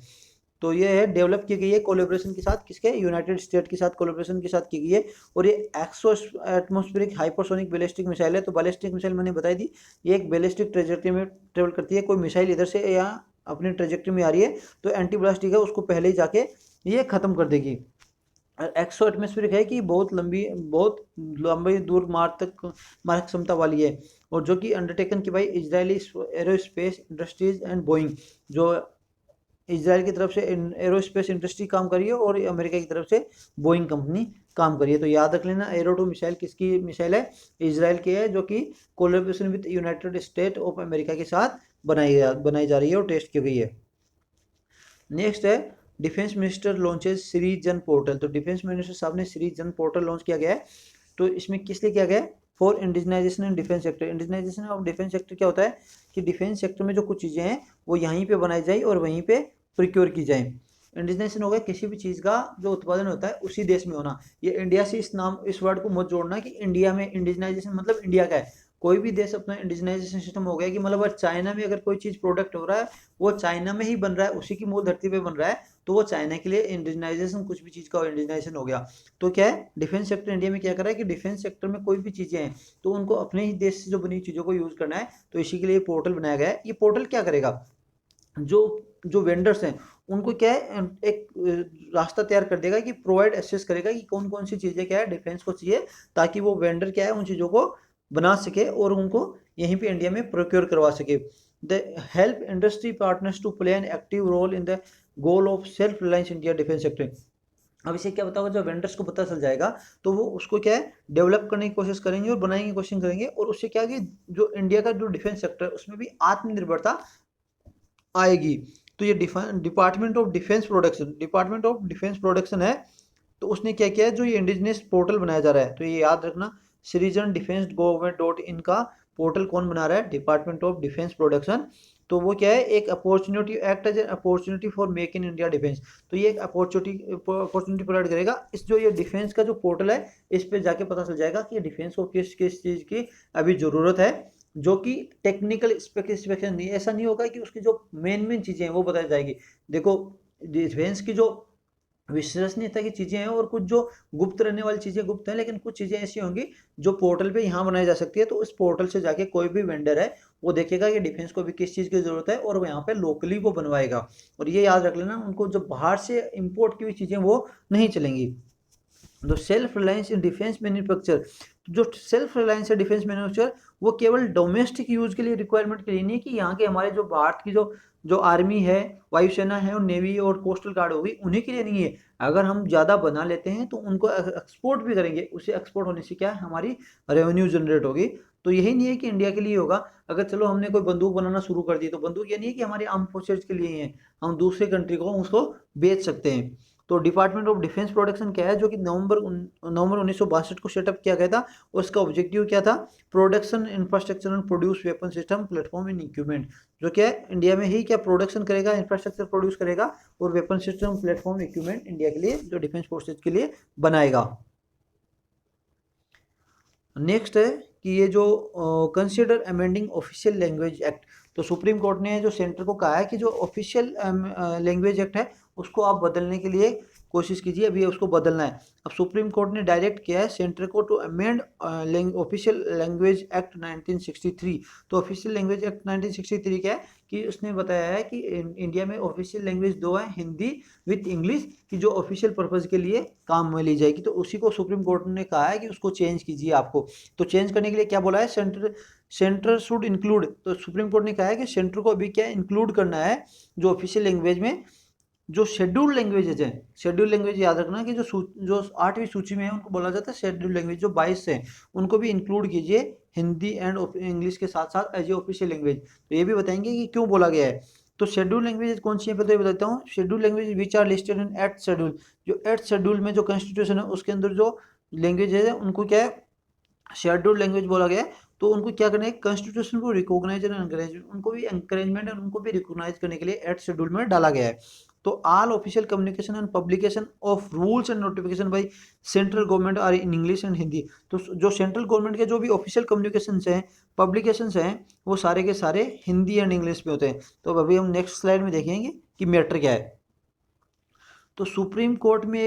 तो ये है, डेवलप की गई है कोलेब्रेशन के साथ, किसके, यूनाइटेड स्टेट के साथ कोलेब्रेशन के साथ की गई है। और ये exo atmospheric hypersonic ballistic missile है। तो बैलिस्टिक मिसाइल मैंने बताई दी, ये एक बैलिस्टिक ट्रेजेक्टरी में ट्रेवल करती है। कोई मिसाइल इधर से या अपनी ट्रेजेक्टरी में आ रही है तो एंटी ब्लास्टिक है, उसको पहले ही जाके ये खत्म कर देगी। एक्सो एटमॉस्फेरिक है कि बहुत लंबी दूर मारक क्षमता वाली है। और जो कि अंडरटेकन की भाई Israeli aerospace industries and Boeing, जो इसराइल की तरफ से एरोस्पेस इंडस्ट्री काम करी है और अमेरिका की तरफ से बोइंग कंपनी काम करी है। तो याद रख लेना, एरो 2 मिसाइल किसकी मिसाइल है, इसराइल की है, जो कि collaboration with United state of America के साथ बनाई जा रही है और टेस्ट की गई है। नेक्स्ट है, डिफेंस मिनिस्टर लॉन्चेस श्री जन पोर्टल। तो डिफेंस मिनिस्टर साहब ने श्री जन पोर्टल लॉन्च किया गया है। तो इसमें किस लिए किया गया है, for indigenisation and defence sector. Indigenisation of defence sector क्या होता है कि डिफेंस सेक्टर में जो कुछ चीज़ें हैं वो यहीं पे बनाई जाए और वहीं पे प्रिक्योर की जाए। इंडिजिनाइजेशन हो गया किसी भी चीज़ का जो उत्पादन होता है उसी देश में होना। ये इंडिया से इस वर्ड को मत जोड़ना कि इंडिया में इंडिजिनाइजेशन मतलब इंडिया का है। कोई भी देश अपना इंडिजिनाइजेशन सिस्टम हो गया कि मतलब अगर चाइना में अगर कोई चीज़ प्रोडक्ट हो रहा है वो चाइना में ही बन रहा है, उसी की मूल धरती पे बन रहा है, तो वो चाइना के लिए इंडिजिनाइजेशन, कुछ भी चीज़ का इंडिजिनाइजेशन हो गया। तो क्या है, डिफेंस सेक्टर इंडिया में क्या कर रहा है कि डिफेंस सेक्टर में कोई भी चीज़ें हैं तो उनको अपने ही देश से जो बनी चीज़ों को यूज़ करना है, तो इसी के लिए पोर्टल बनाया गया है। ये पोर्टल क्या करेगा, जो जो वेंडर्स हैं उनको क्या है एक रास्ता तैयार कर देगा कि प्रोवाइड एक्सेस करेगा कि कौन कौन सी चीज़ें क्या है डिफेंस को चाहिए, ताकि वो वेंडर क्या है उन चीज़ों को बना सके और उनको यहीं पे इंडिया में प्रोक्योर करवा सके। The help industry partners to play an active role in the goal of self reliance India defence sector. अब इसे क्या बताओगे, जब वेंडर्स को पता चल जाएगा तो वो उसको क्या है डेवलप करने की कोशिश करेंगे और बनाने की कोशिश करेंगे, और उससे क्या है कि जो इंडिया का जो डिफेंस सेक्टर है उसमें भी आत्मनिर्भरता आएगी। तो ये डिपार्टमेंट ऑफ डिफेंस प्रोडक्शन है। तो उसने क्या किया है, जो ये इंडिजिनियस पोर्टल बनाया जा रहा है, तो ये याद रखना, citizen defence government dot in का पोर्टल कौन बना रहा है, डिपार्टमेंट ऑफ डिफेंस प्रोडक्शन। तो वो क्या है, एक opportunity act as opportunity for make in India defence. तो ये एक अपॉर्चुनिटी प्रोवाइड करेगा। इस जो ये डिफेंस का जो पोर्टल है इस पे जाके पता चल जाएगा कि डिफेंस को किस किस चीज़ की अभी ज़रूरत है, जो कि टेक्निकल स्पेसिफिकेशन नहीं, ऐसा नहीं होगा कि उसकी जो मेन मेन चीज़ें हैं वो बताई जाएगी। देखो, डिफेंस की जो विश्वसनीयता की चीज़ें हैं और कुछ जो गुप्त रहने वाली चीज़ें गुप्त हैं, लेकिन कुछ चीज़ें ऐसी होंगी जो पोर्टल पे यहाँ बनाई जा सकती है। तो इस पोर्टल से जाके कोई भी वेंडर है वो देखेगा कि डिफेंस को भी किस चीज़ की ज़रूरत है और वो यहाँ पे लोकली वो बनवाएगा। और ये याद रख लेना, उनको जो बाहर से इम्पोर्ट की हुई चीज़ें वो नहीं चलेंगी। तो self reliance in defence manufacture, जो सेल्फ रिलायंस है डिफेंस मैन्युफैक्चर, वो केवल डोमेस्टिक यूज के लिए रिक्वायरमेंट के लिए नहीं है कि यहाँ के हमारे जो भारत की जो जो आर्मी है, वायुसेना है और नेवी और कोस्टल गार्ड होगी उन्हीं के लिए नहीं है। अगर हम ज़्यादा बना लेते हैं तो उनको एक्सपोर्ट भी करेंगे, उसे एक्सपोर्ट होने से क्या है हमारी रेवेन्यू जनरेट होगी। तो यही नहीं है कि इंडिया के लिए होगा। अगर चलो हमने कोई बंदूक बनाना शुरू कर दी तो बंदूक ये नहीं है कि हमारी आर्म फोर्सेज के लिए ही है, हम दूसरे कंट्री को उसको बेच सकते हैं। तो डिपार्टमेंट ऑफ डिफेंस प्रोडक्शन क्या है, जो कि नवंबर 1962 को सेटअप किया गया था। उसका ऑब्जेक्टिव क्या था, production infrastructure and produce weapon system platform in equipment. जो क्या है इंडिया में ही क्या प्रोडक्शन करेगा, इंफ्रास्ट्रक्चर प्रोड्यूस करेगा और weapon system platform equipment India के लिए जो डिफेंस फोर्सेज के लिए बनाएगा। नेक्स्ट है कि ये जो consider amending official language act. तो सुप्रीम कोर्ट ने जो सेंटर को कहा है कि जो ऑफिशियल लैंग्वेज एक्ट है उसको आप बदलने के लिए कोशिश कीजिए, अभी उसको बदलना है। अब सुप्रीम कोर्ट ने डायरेक्ट किया है सेंटर को to amend official language act 1963। तो ऑफिशियल लैंग्वेज एक्ट 1963 क्या है कि उसने बताया है कि इंडिया में ऑफिशियल लैंग्वेज दो है, हिंदी विथ इंग्लिश, की जो ऑफिशियल पर्पज़ के लिए काम में ली जाएगी। तो उसी को सुप्रीम कोर्ट ने कहा है कि उसको चेंज कीजिए आपको। तो चेंज करने के लिए क्या बोला है, सेंटर शुड इंक्लूड। तो सुप्रीम कोर्ट ने कहा है कि सेंटर को अभी क्या इंक्लूड करना है जो ऑफिशियल लैंग्वेज में जो शेड्यूल्ड लैंग्वेजेज हैं। शेड्यूल लैंग्वेज याद रखना कि जो 8वीं सूची में है उनको बोला जाता है शेड्यूल लैंग्वेज। जो 22 है उनको भी इंक्लूड कीजिए हिंदी एंड इंग्लिश के साथ साथ एज ए ऑफिशियल लैंग्वेज। तो ये भी बताएंगे कि क्यों बोला गया है। तो शेड्यूल लैंग्वेज कौन सी है पहले तो ये बताता हूँ। Schedule language which are listed in 8th schedule. जो 8th शेड्यूल में जो कॉन्स्टिट्यूशन है उसके अंदर जो लैंग्वेज है उनको क्या है शेड्यूल्ड लैंग्वेज बोला गया है। तो उनको क्या करना है, कॉन्स्टिट्यूशन को रिकॉग्नाइज एंड एनकरेज, उनको भी एनकरेजमेंट है उनको भी रिकॉग्नाइज करने के लिए 8th शेड्यूल में डाला गया है। तो all official communication and publication of rules and notification by central government are in English and Hindi. तो जो सेंट्रल गवर्नमेंट के जो भी ऑफिशियल कम्युनिकेशन हैं, पब्लिकेशंस हैं, वो सारे के सारे हिंदी एंड इंग्लिश में होते हैं। तो अभी हम नेक्स्ट स्लाइड में देखेंगे कि मैटर क्या है। तो सुप्रीम कोर्ट में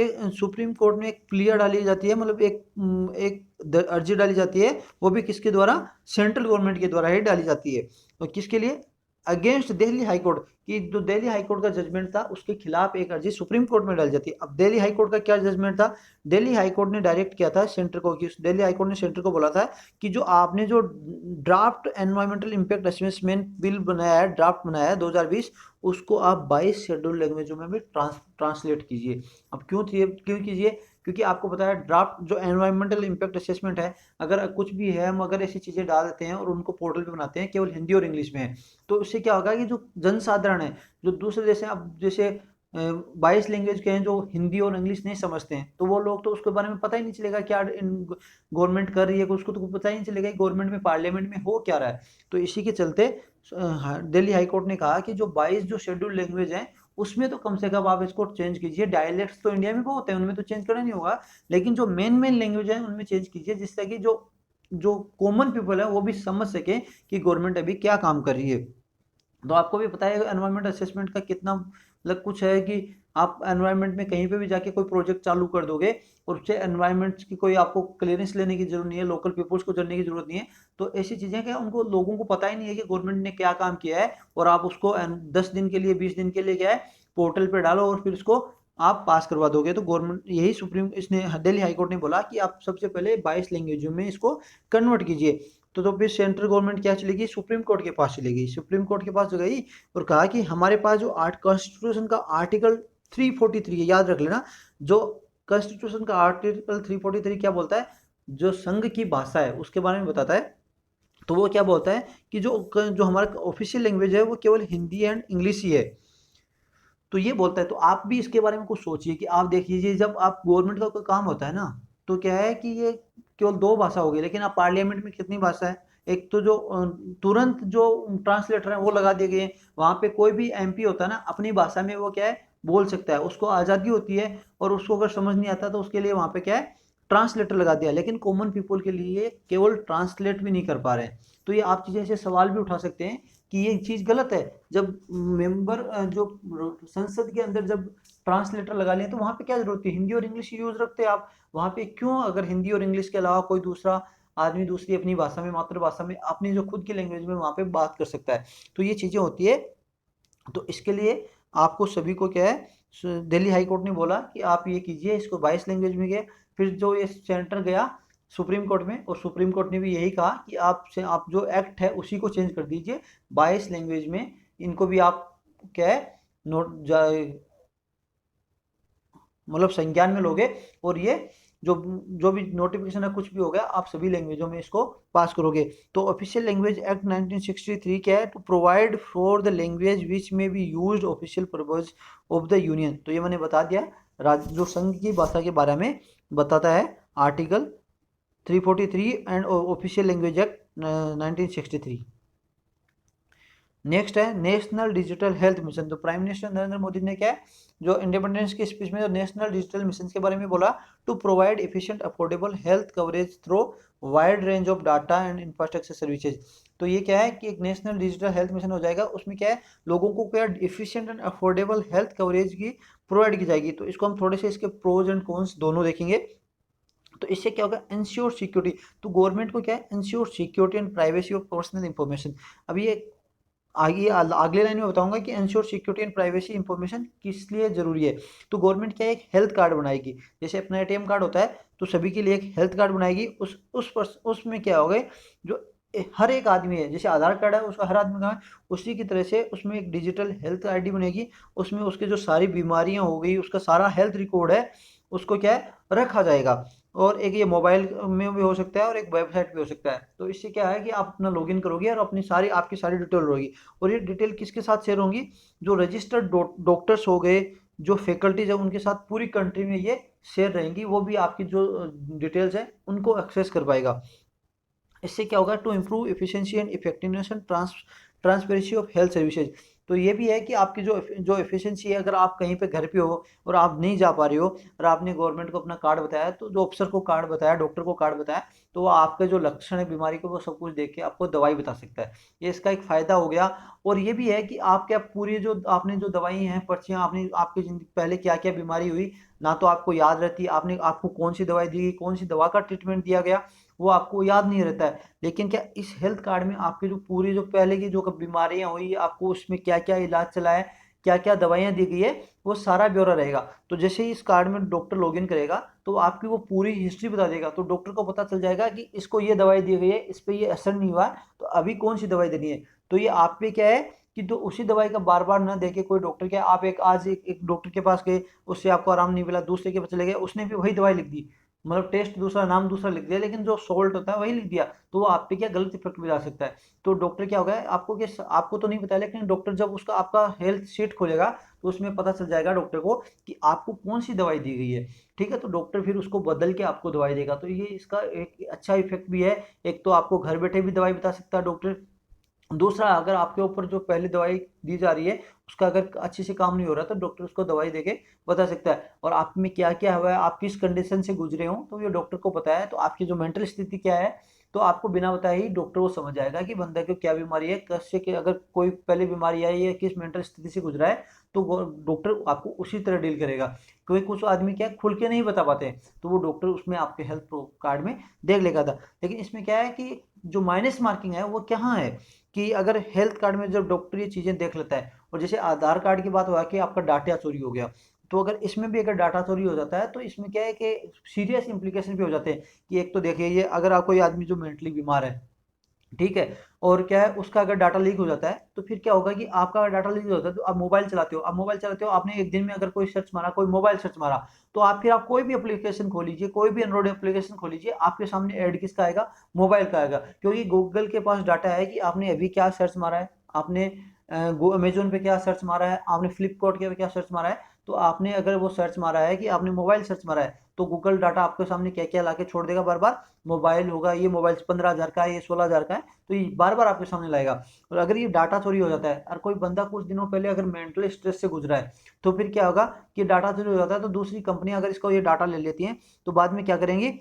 एक प्लिया डाली जाती है, मतलब एक अर्जी डाली जाती है, वो भी किसके द्वारा, सेंट्रल गवर्नमेंट के द्वारा ही डाली जाती है। तो किसके लिए, अगेंस्ट दिल्ली हाई कोर्ट, की जो दिल्ली हाई कोर्ट का जजमेंट था उसके खिलाफ एक अर्जी सुप्रीम कोर्ट में डाली जाती है। अब दिल्ली हाई कोर्ट का क्या जजमेंट था, दिल्ली हाई कोर्ट ने डायरेक्ट किया था सेंटर को, कि दिल्ली हाई कोर्ट ने सेंटर को बोला था कि जो आपने जो draft environmental impact assessment bill बनाया है, ड्राफ्ट बनाया है 2020, उसको आप 22 शेड्यूल लैंग्वेजों में भी ट्रांसलेट कीजिए। अब क्यों कीजिए, क्योंकि आपको पता है ड्राफ्ट जो एनवायरमेंटल इम्पैक्ट असेसमेंट है, अगर कुछ भी है हम अगर ऐसी चीज़ें डाल देते हैं और उनको पोर्टल पे बनाते हैं केवल हिंदी और इंग्लिश में है, तो उससे क्या होगा कि जो जनसाधारण है, जो दूसरे देश हैं, अब जैसे 22 लैंग्वेज के हैं जो हिंदी और इंग्लिश नहीं समझते हैं, तो वो लोग तो उसके बारे में पता ही नहीं चलेगा क्या गवर्नमेंट कर रही है, उसको तो पता ही नहीं चलेगा गवर्नमेंट में पार्लियामेंट में हो क्या रहा है। तो इसी के चलते दिल्ली हाई कोर्ट ने कहा कि जो 22 जो शेड्यूल्ड लैंग्वेज हैं उसमें तो कम से कम आप इसको चेंज कीजिए। डायलेक्ट्स तो इंडिया में बहुत है, उनमें तो चेंज करना नहीं होगा, लेकिन जो मेन मेन लैंग्वेज है उनमें चेंज कीजिए, जिससे कि जो जो कॉमन पीपल है वो भी समझ सके कि गवर्नमेंट अभी क्या काम कर रही है। तो आपको भी पता है एनवायरमेंट असेसमेंट का कितना मतलब कुछ है कि आप एनवायरमेंट में कहीं पे भी जाके कोई प्रोजेक्ट चालू कर दोगे और उससे एनवायरमेंट की कोई आपको क्लियरेंस लेने की जरूरत नहीं है, लोकल पीपल्स को जानने की जरूरत नहीं है। तो ऐसी चीजें क्या उनको लोगों को पता ही नहीं है कि गवर्नमेंट ने क्या काम किया है, और आप उसको 10 दिन के लिए 20 दिन के लिए क्या है पोर्टल पे डालो और फिर उसको आप पास करवा दोगे। तो गवर्नमेंट यही सुप्रीम इसने दिल्ली हाईकोर्ट ने बोला कि आप सबसे पहले 22 लैंग्वेजों में इसको कन्वर्ट कीजिए। तो फिर सेंट्रल गवर्नमेंट क्या चलेगी, सुप्रीम कोर्ट के पास चलेगी। सुप्रीम कोर्ट के पास जो गई और कहा कि हमारे पास जो आर्ट कॉन्स्टिट्यूशन का आर्टिकल 343 है, याद रख लेना, जो कॉन्स्टिट्यूशन का आर्टिकल 343 क्या बोलता है, जो संघ की भाषा है उसके बारे में बताता है। तो वो क्या बोलता है कि जो जो हमारा ऑफिशियल लैंग्वेज है वो केवल हिंदी एंड इंग्लिश ही है। तो ये बोलता है, तो आप भी इसके बारे में कुछ सोचिए कि आप देख लीजिए जब आप गवर्नमेंट का कोई काम होता है ना, तो क्या है कि ये केवल दो भाषा होगी, लेकिन आप पार्लियामेंट में कितनी भाषा है। एक तो जो तुरंत जो ट्रांसलेटर है वो लगा दिए गए, वहां पे कोई भी एमपी होता है ना अपनी भाषा में वो क्या है बोल सकता है, उसको आज़ादी होती है। और उसको अगर समझ नहीं आता तो उसके लिए वहां पे क्या है ट्रांसलेटर लगा दिया, लेकिन कॉमन पीपल के लिए केवल ट्रांसलेट भी नहीं कर पा रहे हैं। तो ये आप चीज़ें ऐसे सवाल भी उठा सकते हैं कि ये चीज़ गलत है। जब मेंबर जो संसद के अंदर जब ट्रांसलेटर लगा लें तो वहाँ पे क्या जरूरत है, हिंदी और इंग्लिश यूज रखते हैं आप वहाँ पे क्यों, अगर हिंदी और इंग्लिश के अलावा कोई दूसरा आदमी दूसरी अपनी भाषा में मातृभाषा में अपनी जो खुद की लैंग्वेज में वहाँ पे बात कर सकता है। तो ये चीज़ें होती है। तो इसके लिए आपको सभी को क्या है दिल्ली हाई कोर्ट ने बोला कि आप ये कीजिए, इसको 22 लैंग्वेज में गया। फिर जो ये सेंटर गया सुप्रीम कोर्ट में, और सुप्रीम कोर्ट ने भी यही कहा कि आप जो एक्ट है उसी को चेंज कर दीजिए 22 लैंग्वेज में। इनको भी आप क्या है नोट मतलब संज्ञान में लोगे, और ये जो जो भी नोटिफिकेशन है कुछ भी हो गया आप सभी लैंग्वेजों में इसको पास करोगे। तो ऑफिशियल लैंग्वेज एक्ट 1963 क्या है, to provide for the language which may be used official purpose of the union. तो ये मैंने बता दिया जो संघ की भाषा के बारे में बताता है article 343 and official language act 1963। Next है नेशनल डिजिटल हेल्थ मिशन। तो प्राइम मिनिस्टर नरेंद्र मोदी ने क्या है जो इंडिपेंडेंस की स्पीच में नेशनल डिजिटल मिशन के बारे में बोला, to provide efficient affordable health coverage through wide range of data and infrastructure services. तो ये क्या है कि एक नेशनल डिजिटल हेल्थ मिशन हो जाएगा, उसमें क्या है लोगों को क्या efficient and affordable health coverage की प्रोवाइड की जाएगी। तो इसको हम थोड़े से इसके प्रोज एंड कॉन्स दोनों देखेंगे। तो इससे क्या होगा, इंश्योर सिक्योरिटी। तो गवर्नमेंट को क्या है ensure security and privacy of personal information. अब ये आगे अगले लाइन में बताऊंगा कि ensure security and privacy information किस लिए जरूरी है। तो गवर्नमेंट क्या है एक हेल्थ कार्ड बनाएगी, जैसे अपना एटीएम कार्ड होता है तो सभी के लिए एक हेल्थ कार्ड बनाएगी। उसमें क्या होगा जो हर एक आदमी है, जैसे आधार कार्ड है उसका हर आदमी का है, उसी की तरह से उसमें एक डिजिटल हेल्थ आईडी बनेगी। उसमें उसके जो सारी बीमारियां हो गई उसका सारा हेल्थ रिकॉर्ड है उसको क्या है रखा जाएगा। और एक ये मोबाइल में भी हो सकता है और एक वेबसाइट भी हो सकता है। तो इससे क्या है कि आप अपना लॉगिन करोगे और अपनी सारी आपकी सारी डिटेल होगी। और ये डिटेल किसके साथ शेयर होंगी, जो रजिस्टर्ड डॉक्टर्स हो गए, जो फैकल्टीज है उनके साथ पूरी कंट्री में ये शेयर रहेंगी, वो भी आपकी जो डिटेल्स है उनको एक्सेस कर पाएगा। इससे क्या होगा, to improve efficiency and effectiveness and transparency of health services. तो ये भी है कि आपकी जो जो एफिशिएंसी है, अगर आप कहीं पे घर पे हो और आप नहीं जा पा रहे हो और आपने गवर्नमेंट को अपना कार्ड बताया, तो जो अफसर को कार्ड बताया डॉक्टर को कार्ड बताया, तो वो आपके जो लक्षण है बीमारी के वो सब कुछ देख के आपको दवाई बता सकता है। ये इसका एक फायदा हो गया। और ये भी है कि आप क्या पूरी जो आपने जो दवाई हैं पर्चियाँ आपने आपकी जिंदगी पहले क्या क्या बीमारी हुई ना तो आपको याद रहती, आपने आपको कौन सी दवाई दी गई कौन सी दवा का ट्रीटमेंट दिया गया वो आपको याद नहीं रहता है। लेकिन क्या इस हेल्थ कार्ड में आपकी जो पूरी जो पहले की जो बीमारियां हुई आपको उसमें क्या क्या इलाज चला है क्या क्या दवाइयां दी गई है वो सारा ब्यौरा रहेगा। तो जैसे ही इस कार्ड में डॉक्टर लॉगिन करेगा तो आपकी वो पूरी हिस्ट्री बता देगा, तो डॉक्टर को पता चल जाएगा कि इसको ये दवाई दी गई है इस पर ये असर नहीं हुआ तो अभी कौन सी दवाई देनी है। तो ये आप पे क्या है कि तो उसी दवाई का बार बार ना देके कोई डॉक्टर क्या आप एक डॉक्टर के पास गए उससे आपको आराम नहीं मिला दूसरे के पास चले गए उसने भी वही दवाई लिख दी, मतलब टेस्ट दूसरा नाम दूसरा लिख दिया लेकिन जो सोल्ट होता है वही लिख दिया, तो वो आप पे क्या गलत इफेक्ट भी आ सकता है। तो डॉक्टर क्या होगा आपको क्या आपको तो नहीं पता लेकिन डॉक्टर जब उसका आपका हेल्थ शीट खोलेगा तो उसमें पता चल जाएगा डॉक्टर को कि आपको कौन सी दवाई दी गई है। ठीक है, तो डॉक्टर फिर उसको बदल के आपको दवाई देगा। तो ये इसका एक अच्छा इफेक्ट भी है, एक तो आपको घर बैठे भी दवाई बता सकता है डॉक्टर, दूसरा, अगर आपके ऊपर जो पहले दवाई दी जा रही है उसका अगर अच्छे से काम नहीं हो रहा तो डॉक्टर उसको दवाई देके बता सकता है। और आप में क्या क्या हुआ है, आप किस कंडीशन से गुजरे हो, तो ये डॉक्टर को पता है। तो आपकी जो मेंटल स्थिति क्या है, तो आपको बिना बताए ही डॉक्टर वो समझ जाएगा कि बंदा को क्या बीमारी है, कैसे के अगर कोई पहले बीमारी आई है, किस मेंटल स्थिति से गुजरा है, तो वो डॉक्टर आपको उसी तरह डील करेगा। क्योंकि कुछ आदमी क्या है, खुल के नहीं बता पाते हैं, तो वो डॉक्टर उसमें आपके हेल्थ कार्ड में देख लेगा था। लेकिन इसमें क्या है कि जो माइनस मार्किंग है वो कहाँ है, कि अगर हेल्थ कार्ड में जब डॉक्टर ये चीज़ें देख लेता है, और जैसे आधार कार्ड की बात हुआ कि आपका डाटा चोरी हो गया, तो अगर इसमें भी अगर डाटा चोरी हो जाता है तो इसमें क्या है कि सीरियस इंप्लीकेशन भी हो जाते हैं। कि एक तो देखिए, ये अगर आप कोई आदमी जो मेंटली बीमार है, ठीक है, और क्या है उसका अगर डाटा लीक हो जाता है, तो फिर क्या होगा कि आपका डाटा लीक हो जाता है, तो आप मोबाइल चलाते हो, आपने एक दिन में अगर कोई सर्च मारा, कोई मोबाइल सर्च मारा, तो आप कोई भी एप्लीकेशन खोलीजिए, कोई भी एंड्रॉइड एप्लीकेशन खोलीजिए, आपके सामने ऐड किसका आएगा, मोबाइल का आएगा। क्योंकि गूगल के पास डाटा है कि आपने अभी क्या सर्च मारा है, आपने अमेजोन पे क्या सर्च मारा है, आपने फ्लिपकार्ट के पे क्या सर्च मारा है। तो आपने अगर वो सर्च मारा है कि आपने मोबाइल सर्च मारा है, तो गूगल डाटा आपके सामने क्या क्या ला के छोड़ देगा बार बार। मोबाइल होगा, ये मोबाइल 15,000 का है, ये 16,000 का है, तो ये बार बार आपके सामने लाएगा। और अगर ये डाटा चोरी हो जाता है, और कोई बंदा कुछ दिनों पहले अगर मेंटल स्ट्रेस से गुजरा है, तो फिर क्या होगा कि डाटा चोरी हो जाता है, तो दूसरी कंपनी अगर इसको ये डाटा ले लेती है, तो बाद में क्या करेंगी,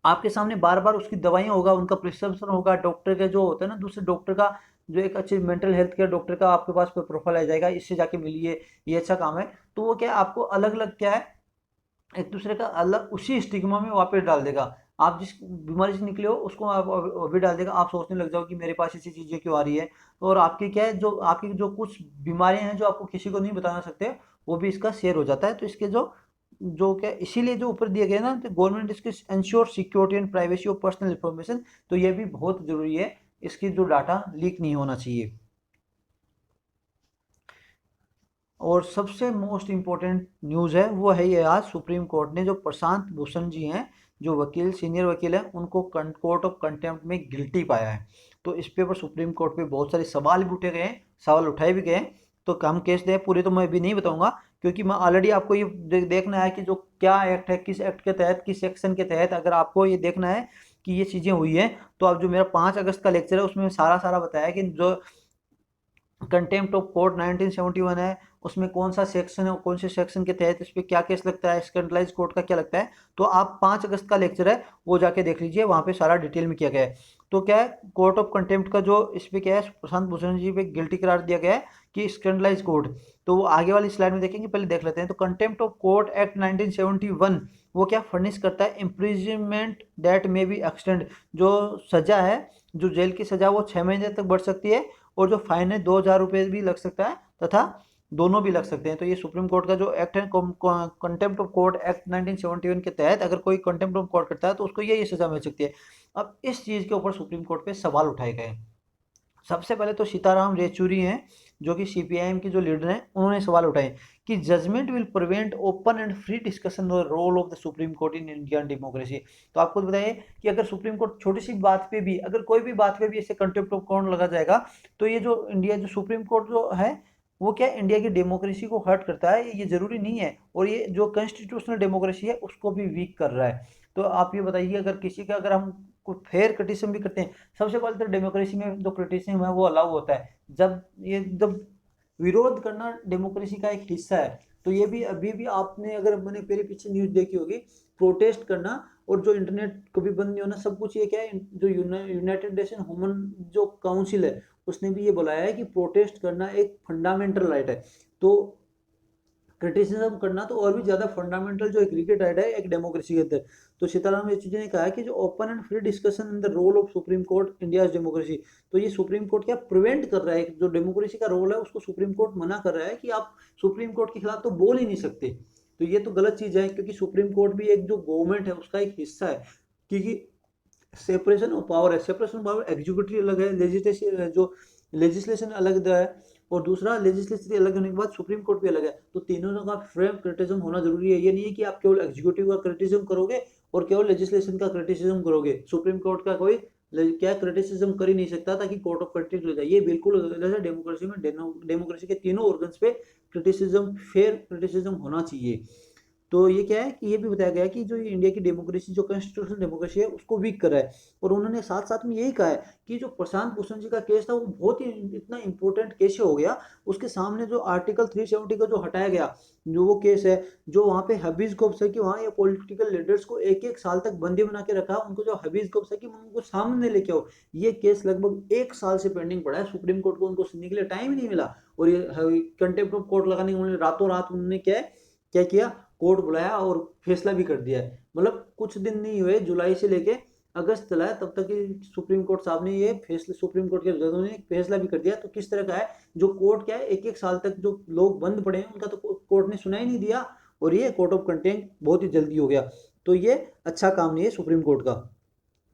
आपके सामने बार बार उसकी दवाइयाँ होगा, उनका प्रिस्क्रिप्शन होगा, डॉक्टर के जो होता है ना, दूसरे डॉक्टर का जो एक अच्छे मेंटल हेल्थ केयर डॉक्टर का आपके पास प्रोफाइल आ जाएगा, इससे जाके मिलिए, ये अच्छा काम है। तो वो क्या है, आपको अलग अलग क्या है, एक दूसरे का अलग उसी स्टिग्मा में वापस डाल देगा। आप जिस बीमारी से निकले हो उसको आप अभी डाल देगा, आप सोचने लग जाओ कि मेरे पास ऐसी चीज़ें क्यों आ रही है। और आपकी क्या है, जो आपकी जो कुछ बीमारियां हैं जो आपको किसी को नहीं बता सकते, वो भी इसका शेयर हो जाता है। तो इसके जो जो क्या इसीलिए जो ऊपर दिए गए ना, तो गवर्नमेंट इसके ensure security and privacy of personal information, तो ये भी बहुत जरूरी है, इसकी जो डाटा लीक नहीं होना चाहिए। और सबसे मोस्ट इम्पोर्टेंट न्यूज़ है वो है ये, आज सुप्रीम कोर्ट ने जो प्रशांत भूषण जी हैं, जो वकील सीनियर वकील हैं, उनको कोर्ट ऑफ कंटेम्प्ट में गिल्टी पाया है। तो इस पे पर सुप्रीम कोर्ट पे बहुत सारे सवाल भी उठे गए हैं, सवाल उठाए भी गए हैं। तो हम केस दें पूरे तो मैं भी नहीं बताऊंगा, क्योंकि मैं ऑलरेडी आपको ये देखना है कि जो क्या एक्ट है, किस एक्ट के तहत, किस सेक्शन के तहत, अगर आपको ये देखना है कि ये चीज़ें हुई हैं, तो आप जो मेरा 5 अगस्त का लेक्चर है उसमें सारा सारा बताया कि जो कंटेम्प्ट ऑफ कोर्ट 1971 है, उसमें कौन सा सेक्शन है और कौन से सेक्शन के तहत इस पर क्या केस लगता है, स्कैंडलाइज कोर्ट का क्या लगता है। तो आप 5 अगस्त का लेक्चर है वो जाके देख लीजिए, वहाँ पे सारा डिटेल में किया गया है। तो क्या है, कोर्ट ऑफ कंटेम्प्ट का जो इस पे क्या है, प्रशांत भूषण जी पे गिल्टी करार दिया गया है कि स्कैंडलाइज कोर्ट। तो वो आगे वाली स्लाइड में देखेंगे, पहले देख लेते हैं। तो कंटेम्प्ट ऑफ कोर्ट एक्ट 1971 वो क्या फर्निश करता है, imprisonment that may be extend, जो सजा है, जो जेल की सजा वो 6 महीने तक बढ़ सकती है, और जो फाइन है 2,000 रुपये भी लग सकता है, तथा दोनों भी लग सकते हैं। तो ये सुप्रीम कोर्ट का जो एक्ट है, कंटेम्प्ट ऑफ कोर्ट एक्ट 1971 के तहत अगर कोई कंटेम्प्ट ऑफ कोर्ट करता है तो उसको ये सजा मिल सकती है। अब इस चीज़ के ऊपर सुप्रीम कोर्ट पे सवाल उठाए गए। सबसे पहले तो सीताराम येचूरी हैं, जो कि सीपीआईएम के जो लीडर हैं, उन्होंने सवाल उठाए कि judgement will prevent open and free discussion on the role of the supreme court in Indian democracy. तो आपको बताइए कि अगर सुप्रीम कोर्ट छोटी सी बात पे भी, अगर कोई भी बात पे भी ऐसे कंटेम्प्ट ऑफ कोर्ट लगा जाएगा, तो ये जो इंडिया जो सुप्रीम कोर्ट जो है, वो क्या इंडिया की डेमोक्रेसी को हर्ट करता है, ये जरूरी नहीं है, और ये जो कॉन्स्टिट्यूशनल डेमोक्रेसी है उसको भी वीक कर रहा है। तो आप ये बताइए, अगर किसी का अगर हम कोई फेयर क्रिटिसिज्म भी करते हैं, सबसे पहले तो डेमोक्रेसी में जो क्रिटिसिज्म है वो अलाउ होता है, जब विरोध करना डेमोक्रेसी का एक हिस्सा है। तो ये भी अभी भी आपने, अगर मैंने पहले पीछे न्यूज़ देखी होगी, प्रोटेस्ट करना और जो इंटरनेट कभी बंद नहीं होना, सब कुछ ये क्या है, जो यूनाइटेड नेशन ह्यूमन जो काउंसिल है, उसने भी ये बुलाया है कि प्रोटेस्ट करना एक फंडामेंटल राइट है। तो क्रिटिसिज्म करना तो और भी ज्यादा फंडामेंटल जो एक क्रिकेट राइट है एक डेमोक्रेसी के अंदर। तो सीताराम येचुरी ने कहा कि जो open and free discussion in the role of supreme court India democracy, तो ये सुप्रीम कोर्ट क्या प्रिवेंट कर रहा है, जो डेमोक्रेसी का रोल है उसको सुप्रीम कोर्ट मना कर रहा है कि आप सुप्रीम कोर्ट के खिलाफ तो बोल ही नहीं सकते। तो ये तो गलत चीज है, क्योंकि सुप्रीम कोर्ट भी एक जो गवर्नमेंट है उसका एक हिस्सा है। क्योंकि सेपरेशन ऑफ पावर है, सेपरेशन ऑफ पावर, एग्जीक्यूटिव अलग है, लेजिस्लेशन जो लेजिस्लेशन अलग है, और दूसरा लेजिस्लेचर अलग होने के बाद सुप्रीम कोर्ट भी अलग है। तो तीनों का फ्रेम क्रिटिसिज्म होना जरूरी है। ये नहीं है कि आप केवल एग्जीक्यूटिव का क्रिटिसिज्म करोगे और केवल लेजिस्लेशन का क्रिटिसिज्म करोगे, सुप्रीम कोर्ट का कोई क्या क्रिटिसिज्म कर ही नहीं सकता ताकि कोर्ट ऑफ कंटेम्प्ट हो जाए। ये बिल्कुल गलत है। डेमोक्रेसी में डेमोक्रेसी के तीनों ऑर्गन्स पे क्रिटिसिज्म, फेयर क्रिटिसिज्म होना चाहिए। तो ये क्या है कि ये भी बताया गया कि जो ये इंडिया की डेमोक्रेसी, जो कॉन्स्टिट्यूशनल डेमोक्रेसी है, उसको वीक कर रहा है। और उन्होंने साथ साथ में यही कहा है कि जो प्रशांत भूषण जी का केस था वो बहुत ही इतना इंपॉर्टेंट केस हो गया, उसके सामने जो आर्टिकल 370 का जो हटाया गया, जो वो केस है, जो वहाँ पे हबीज गोप्स है कि वहाँ ये पॉलिटिकल लीडर्स को एक एक साल तक बंदी बना के रखा, उनको जो हबीज गोप्स है कि उनको सामने लेके आओ। ये केस लगभग 1 साल से पेंडिंग पड़ा है, सुप्रीम कोर्ट को उनको सुनने के लिए टाइम ही नहीं मिला। और ये कंटेम्प्ट ऑफ कोर्ट लगाने के उन्होंने रातों रात उन्होंने क्या किया, कोर्ट बुलाया और फैसला भी कर दिया है। मतलब कुछ दिन नहीं हुए, जुलाई से लेके अगस्त चला है, तब तक सुप्रीम कोर्ट साहब ने ये फैसले, सुप्रीम कोर्ट के जजों ने फैसला भी कर दिया। तो किस तरह का है, जो कोर्ट क्या है, एक एक साल तक जो लोग बंद पड़े हैं उनका तो कोर्ट ने सुना ही नहीं दिया, और ये कोर्ट ऑफ कंटेम्प्ट बहुत ही जल्दी हो गया। तो ये अच्छा काम नहीं है सुप्रीम कोर्ट का।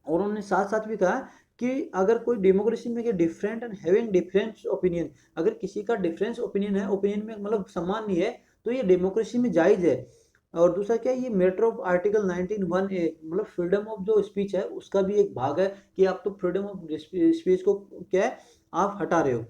और उन्होंने साथ साथ भी कहा कि अगर कोई डेमोक्रेसी में different and having different opinion, अगर किसी का डिफरेंस ओपिनियन है, ओपिनियन में मतलब समान नहीं है, तो ये डेमोक्रेसी में जायज़ है। और दूसरा क्या है, ये मैटर ऑफ आर्टिकल 19(1)(a) मतलब फ्रीडम ऑफ जो स्पीच है उसका भी एक भाग है कि आप तो फ्रीडम ऑफ स्पीच को क्या है, आप हटा रहे हो।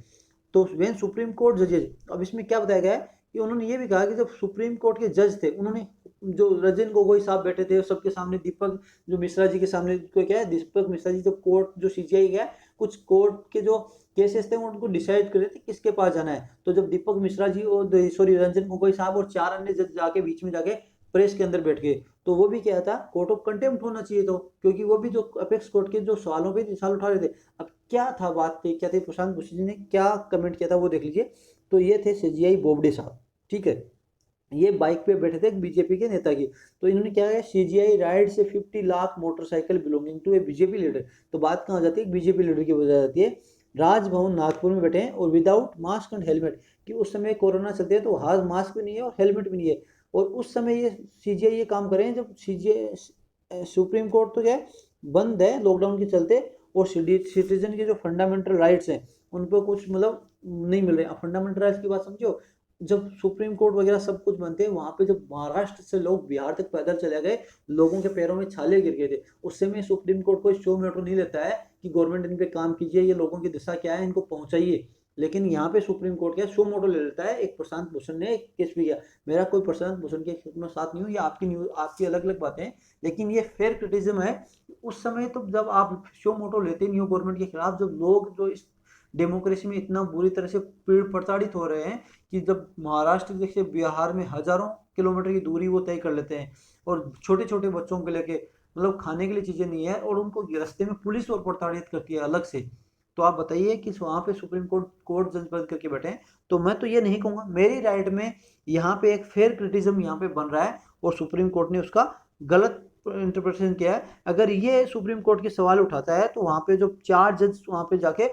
तो वेन सुप्रीम कोर्ट जजेज, अब इसमें क्या बताया गया है कि उन्होंने ये भी कहा कि जब सुप्रीम कोर्ट के जज थे, उन्होंने जो रंजन गोगोई साहब बैठे थे सबके सामने, दीपक जो मिश्रा जी के सामने, को क्या है, दीपक मिश्रा जी जो कोर्ट जो सीजीआई गया, कुछ कोर्ट के जो केसेस थे उनको डिसाइड कर रहे थे किसके पास जाना है। तो जब दीपक मिश्रा जी और सॉरी रंजन गोगोई साहब और 4 अन्य जज जाके बीच में जाके प्रेस के अंदर बैठ गए, तो वो भी क्या था, कोर्ट ऑफ कंटेम्प्ट होना चाहिए। तो क्योंकि वो भी जो अपेक्स कोर्ट के जो सवालों पे सवाल उठा रहे थे। अब क्या था बात पे, क्या थे, प्रशांत भूषण जी ने क्या कमेंट किया था वो देख लीजिए। तो ये थे सीजीआई बोबडे साहब, ठीक है, ये बाइक पे बैठे थे एक बीजेपी के नेता की। तो इन्होंने क्या है, सीजीआई राइड से 50 lakh motorcycle belonging to a BJP leader. तो बात कहाँ जाती है, बीजेपी लीडर की वजह जाती है। राजभवन नागपुर में बैठे हैं और विदाउट मास्क एंड हेलमेट, कि उस समय कोरोना चलते है तो हाथ मास्क भी नहीं है और हेलमेट भी नहीं है। और उस समय ये सीजीआई ये काम करें जब सीजीआई सुप्रीम कोर्ट तो क्या है, बंद है लॉकडाउन के चलते, और सिटीजन के जो फंडामेंटल राइट्स हैं उन पर कुछ मतलब नहीं मिल रहे। फंडामेंटल राइट्स की बात समझो, जब सुप्रीम कोर्ट वगैरह सब कुछ बनते हैं वहां पे, जब महाराष्ट्र से लोग बिहार तक पैदल चले गए, लोगों के पैरों में छाले गिर गए थे, उस समय सुप्रीम कोर्ट कोई शो मेट्रो नहीं लेता है कि गवर्नमेंट इन पे काम कीजिए, ये लोगों की दिशा क्या है इनको पहुंचाइए। लेकिन यहाँ पे सुप्रीम कोर्ट क्या शो मोटो ले लेता है। एक प्रशांत भूषण ने एक केस भी किया, मेरा कोई प्रशांत भूषण के में साथ नहीं हो, ये आपकी न्यूज, आपकी अलग अलग बातें हैं, लेकिन ये फेयर क्रिटिज्म है। उस समय तो जब आप शो मोटो लेते नहीं हो गवर्नमेंट के खिलाफ, जब लोग जो इस डेमोक्रेसी में इतना बुरी तरह से पीड़ प्रताड़ित हो रहे हैं, कि जब महाराष्ट्र जैसे बिहार में हजारों किलोमीटर की दूरी वो तय कर लेते हैं, और छोटे छोटे बच्चों को लेके मतलब खाने के लिए चीज़ें नहीं है, और उनको रास्ते में पुलिस और प्रताड़ित करती है अलग से। तो आप बताइए कि वहाँ पे सुप्रीम कोर्ट जज बन करके बैठे हैं। तो मैं तो ये नहीं कहूँगा, मेरी राइट में यहाँ पे एक फेयर क्रिटिज्म यहाँ पे बन रहा है, और सुप्रीम कोर्ट ने उसका गलत इंटरप्रिटेशन किया है। अगर ये सुप्रीम कोर्ट के सवाल उठाता है, तो वहाँ पे जो 4 जज वहाँ पे जाके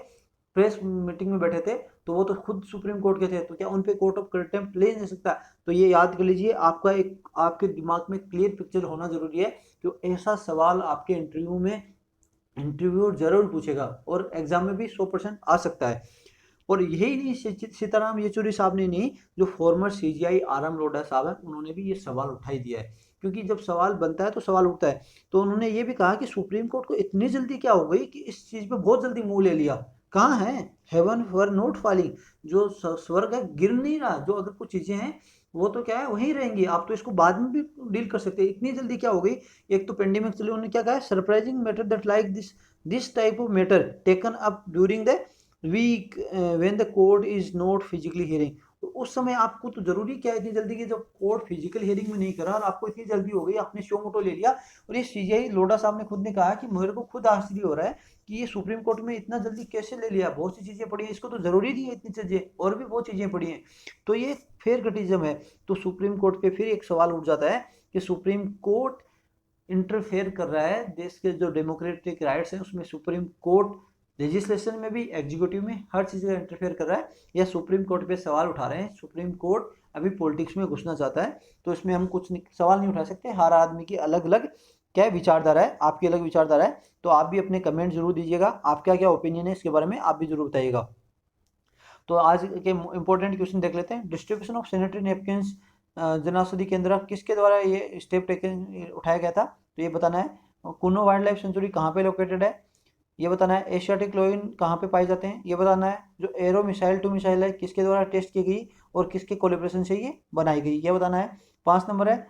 प्रेस मीटिंग में बैठे थे, तो वो तो खुद सुप्रीम कोर्ट के थे, तो क्या उन पे कोर्ट ऑफ कंटेम्प्ट ले नहीं सकता। तो ये याद कर लीजिए, आपका एक आपके दिमाग में क्लियर पिक्चर होना जरूरी है कि ऐसा सवाल आपके इंटरव्यू में इंटरव्यूअर जरूर पूछेगा, और एग्जाम में भी 100% आ सकता है। और यही नहीं, सीताराम येचुरी साहब ने नहीं, जो फॉर्मर सीजीआई आरएम लोढ़ा साहब है, उन्होंने भी ये सवाल उठा ही दिया है। क्योंकि जब सवाल बनता है तो सवाल उठता है। तो उन्होंने ये भी कहा कि सुप्रीम कोर्ट को इतनी जल्दी क्या हो गई कि इस चीज़ पे बहुत जल्दी मुंह ले लिया। कहाँ है, हेवन वर नोट फॉलिंग, जो स्वर्ग है गिर नहीं रहा। जो अगर कुछ चीज़ें हैं वो तो क्या है वहीं रहेंगी, आप तो इसको बाद में भी डील कर सकते हैं, इतनी जल्दी क्या हो गई। एक तो पेंडेमिक चली, उन्होंने क्या कहा, surprising matter that like this type of matter taken up during the week when the court is not physically hearing. तो उस समय आपको तो जरूरी क्या है इतनी जल्दी की, जब कोर्ट फिजिकल हियरिंग में नहीं करा और आपको इतनी जल्दी हो गई, आपने शो मोटो ले लिया। और ये सीजीआई लोढ़ा साहब ने खुद ने कहा कि मेरे को खुद आश्चर्य हो रहा है कि ये सुप्रीम कोर्ट में इतना जल्दी कैसे ले लिया, बहुत सी चीजें पड़ी हैं, इसको तो जरूरी नहीं है इतनी चीजें, और भी बहुत चीजें पड़ी हैं। तो ये फेयर क्रिटिज्म है। तो सुप्रीम कोर्ट पे फिर एक सवाल उठ जाता है कि सुप्रीम कोर्ट इंटरफेयर कर रहा है देश के जो डेमोक्रेटिक राइट्स हैं उसमें। सुप्रीम कोर्ट लेजिस्लेशन में भी, एग्जीक्यूटिव में, हर चीज़ का इंटरफेयर कर रहा है, या सुप्रीम कोर्ट पे सवाल उठा रहे हैं। सुप्रीम कोर्ट अभी पॉलिटिक्स में घुसना चाहता है, तो इसमें हम कुछ सवाल नहीं उठा सकते। हर आदमी की अलग अलग क्या विचारधारा है, आपकी अलग विचारधारा है। तो आप भी अपने कमेंट जरूर दीजिएगा, आपका क्या ओपिनियन है इसके बारे में, आप भी जरूर बताइएगा। तो आज के इंपॉर्टेंट क्वेश्चन देख लेते हैं। Distribution of sanitary napkins Jan Aushadhi केंद्र किसके द्वारा ये स्टेप टेकन उठाया गया था, तो ये बताना है। कुनो वाइल्ड लाइफ सेंचुरी कहाँ पे लोकेटेड है, ये बताना है। एशियाटिक लोइन कहाँ पे पाए जाते हैं, ये बताना है। जो एरो मिसाइल टू मिसाइल है किसके द्वारा टेस्ट की गई और किसके कोलेब्रेशन से ये बनाई गई, ये बताना है। 5 नंबर है,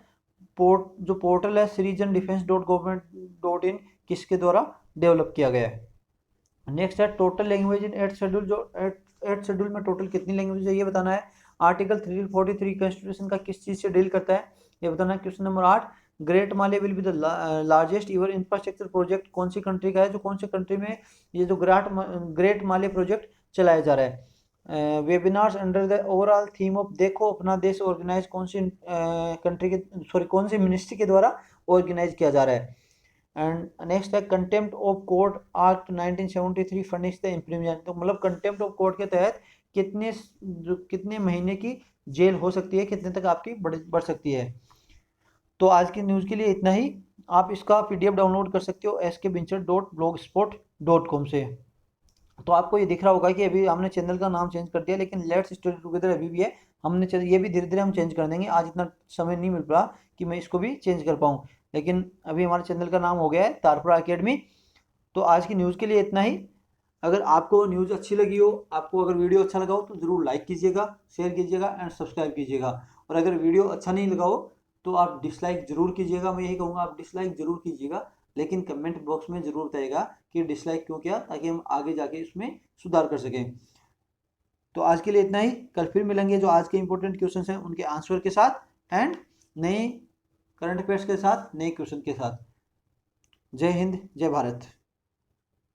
जो पोर्टल है citizen-defense.government.in किसके द्वारा डेवलप किया गया है। नेक्स्ट है total language in 8th schedule, जो 8th शेड्यूल में टोटल कितनी लैंग्वेज है ये बताना है। आर्टिकल 343 कॉन्स्टिट्यूशन का किस चीज़ से डील करता है ये बताना है। Question number 8, great Male will be the largest ईवर infrastructure project कौन सी कंट्री का है, जो कौन सी कंट्री में ये जो ग्रेट माले प्रोजेक्ट चलाया जा रहा है। Webinars under the overall theme of देखो अपना देश ऑर्गेनाइज कौन सी कंट्री के कौन सी मिनिस्ट्री के द्वारा ऑर्गेनाइज किया जा रहा है। एंड नेक्स्ट है contempt of court act 1973 furnish the implement, तो मतलब कंटेम्प्ट ऑफ कोर्ट के तहत कितने महीने की जेल हो सकती है, कितने तक आपकी बढ़ सकती है। तो आज की न्यूज़ के लिए इतना ही। आप इसका PDF डाउनलोड कर सकते हो skbincher.blogspot.com से। तो आपको ये दिख रहा होगा कि अभी हमने चैनल का नाम चेंज कर दिया, लेकिन लेट्स स्टडी टुगेदर अभी भी है। हमने ये भी धीरे धीरे हम चेंज कर देंगे, आज इतना समय नहीं मिल पड़ा कि मैं इसको भी चेंज कर पाऊँ, लेकिन अभी हमारे चैनल का नाम हो गया है तारपुरा एकेडमी। तो आज की न्यूज़ के लिए इतना ही। अगर आपको न्यूज़ अच्छी लगी हो, आपको अगर वीडियो अच्छा लगा हो तो ज़रूर लाइक कीजिएगा, शेयर कीजिएगा एंड सब्सक्राइब कीजिएगा। और अगर वीडियो अच्छा नहीं लगा हो तो आप डिसलाइक ज़रूर कीजिएगा। मैं यही कहूँगा आप डिसलाइक ज़रूर कीजिएगा, लेकिन कमेंट बॉक्स में ज़रूर बताइएगा कि डिसलाइक क्यों किया, ताकि हम आगे जाके इसमें सुधार कर सकें। तो आज के लिए इतना ही। कल फिर मिलेंगे जो आज के इंपॉर्टेंट क्वेश्चन हैं उनके आंसर के साथ एंड नए करंट अफेयर्स के साथ, नए क्वेश्चन के साथ। जय हिंद, जय भारत।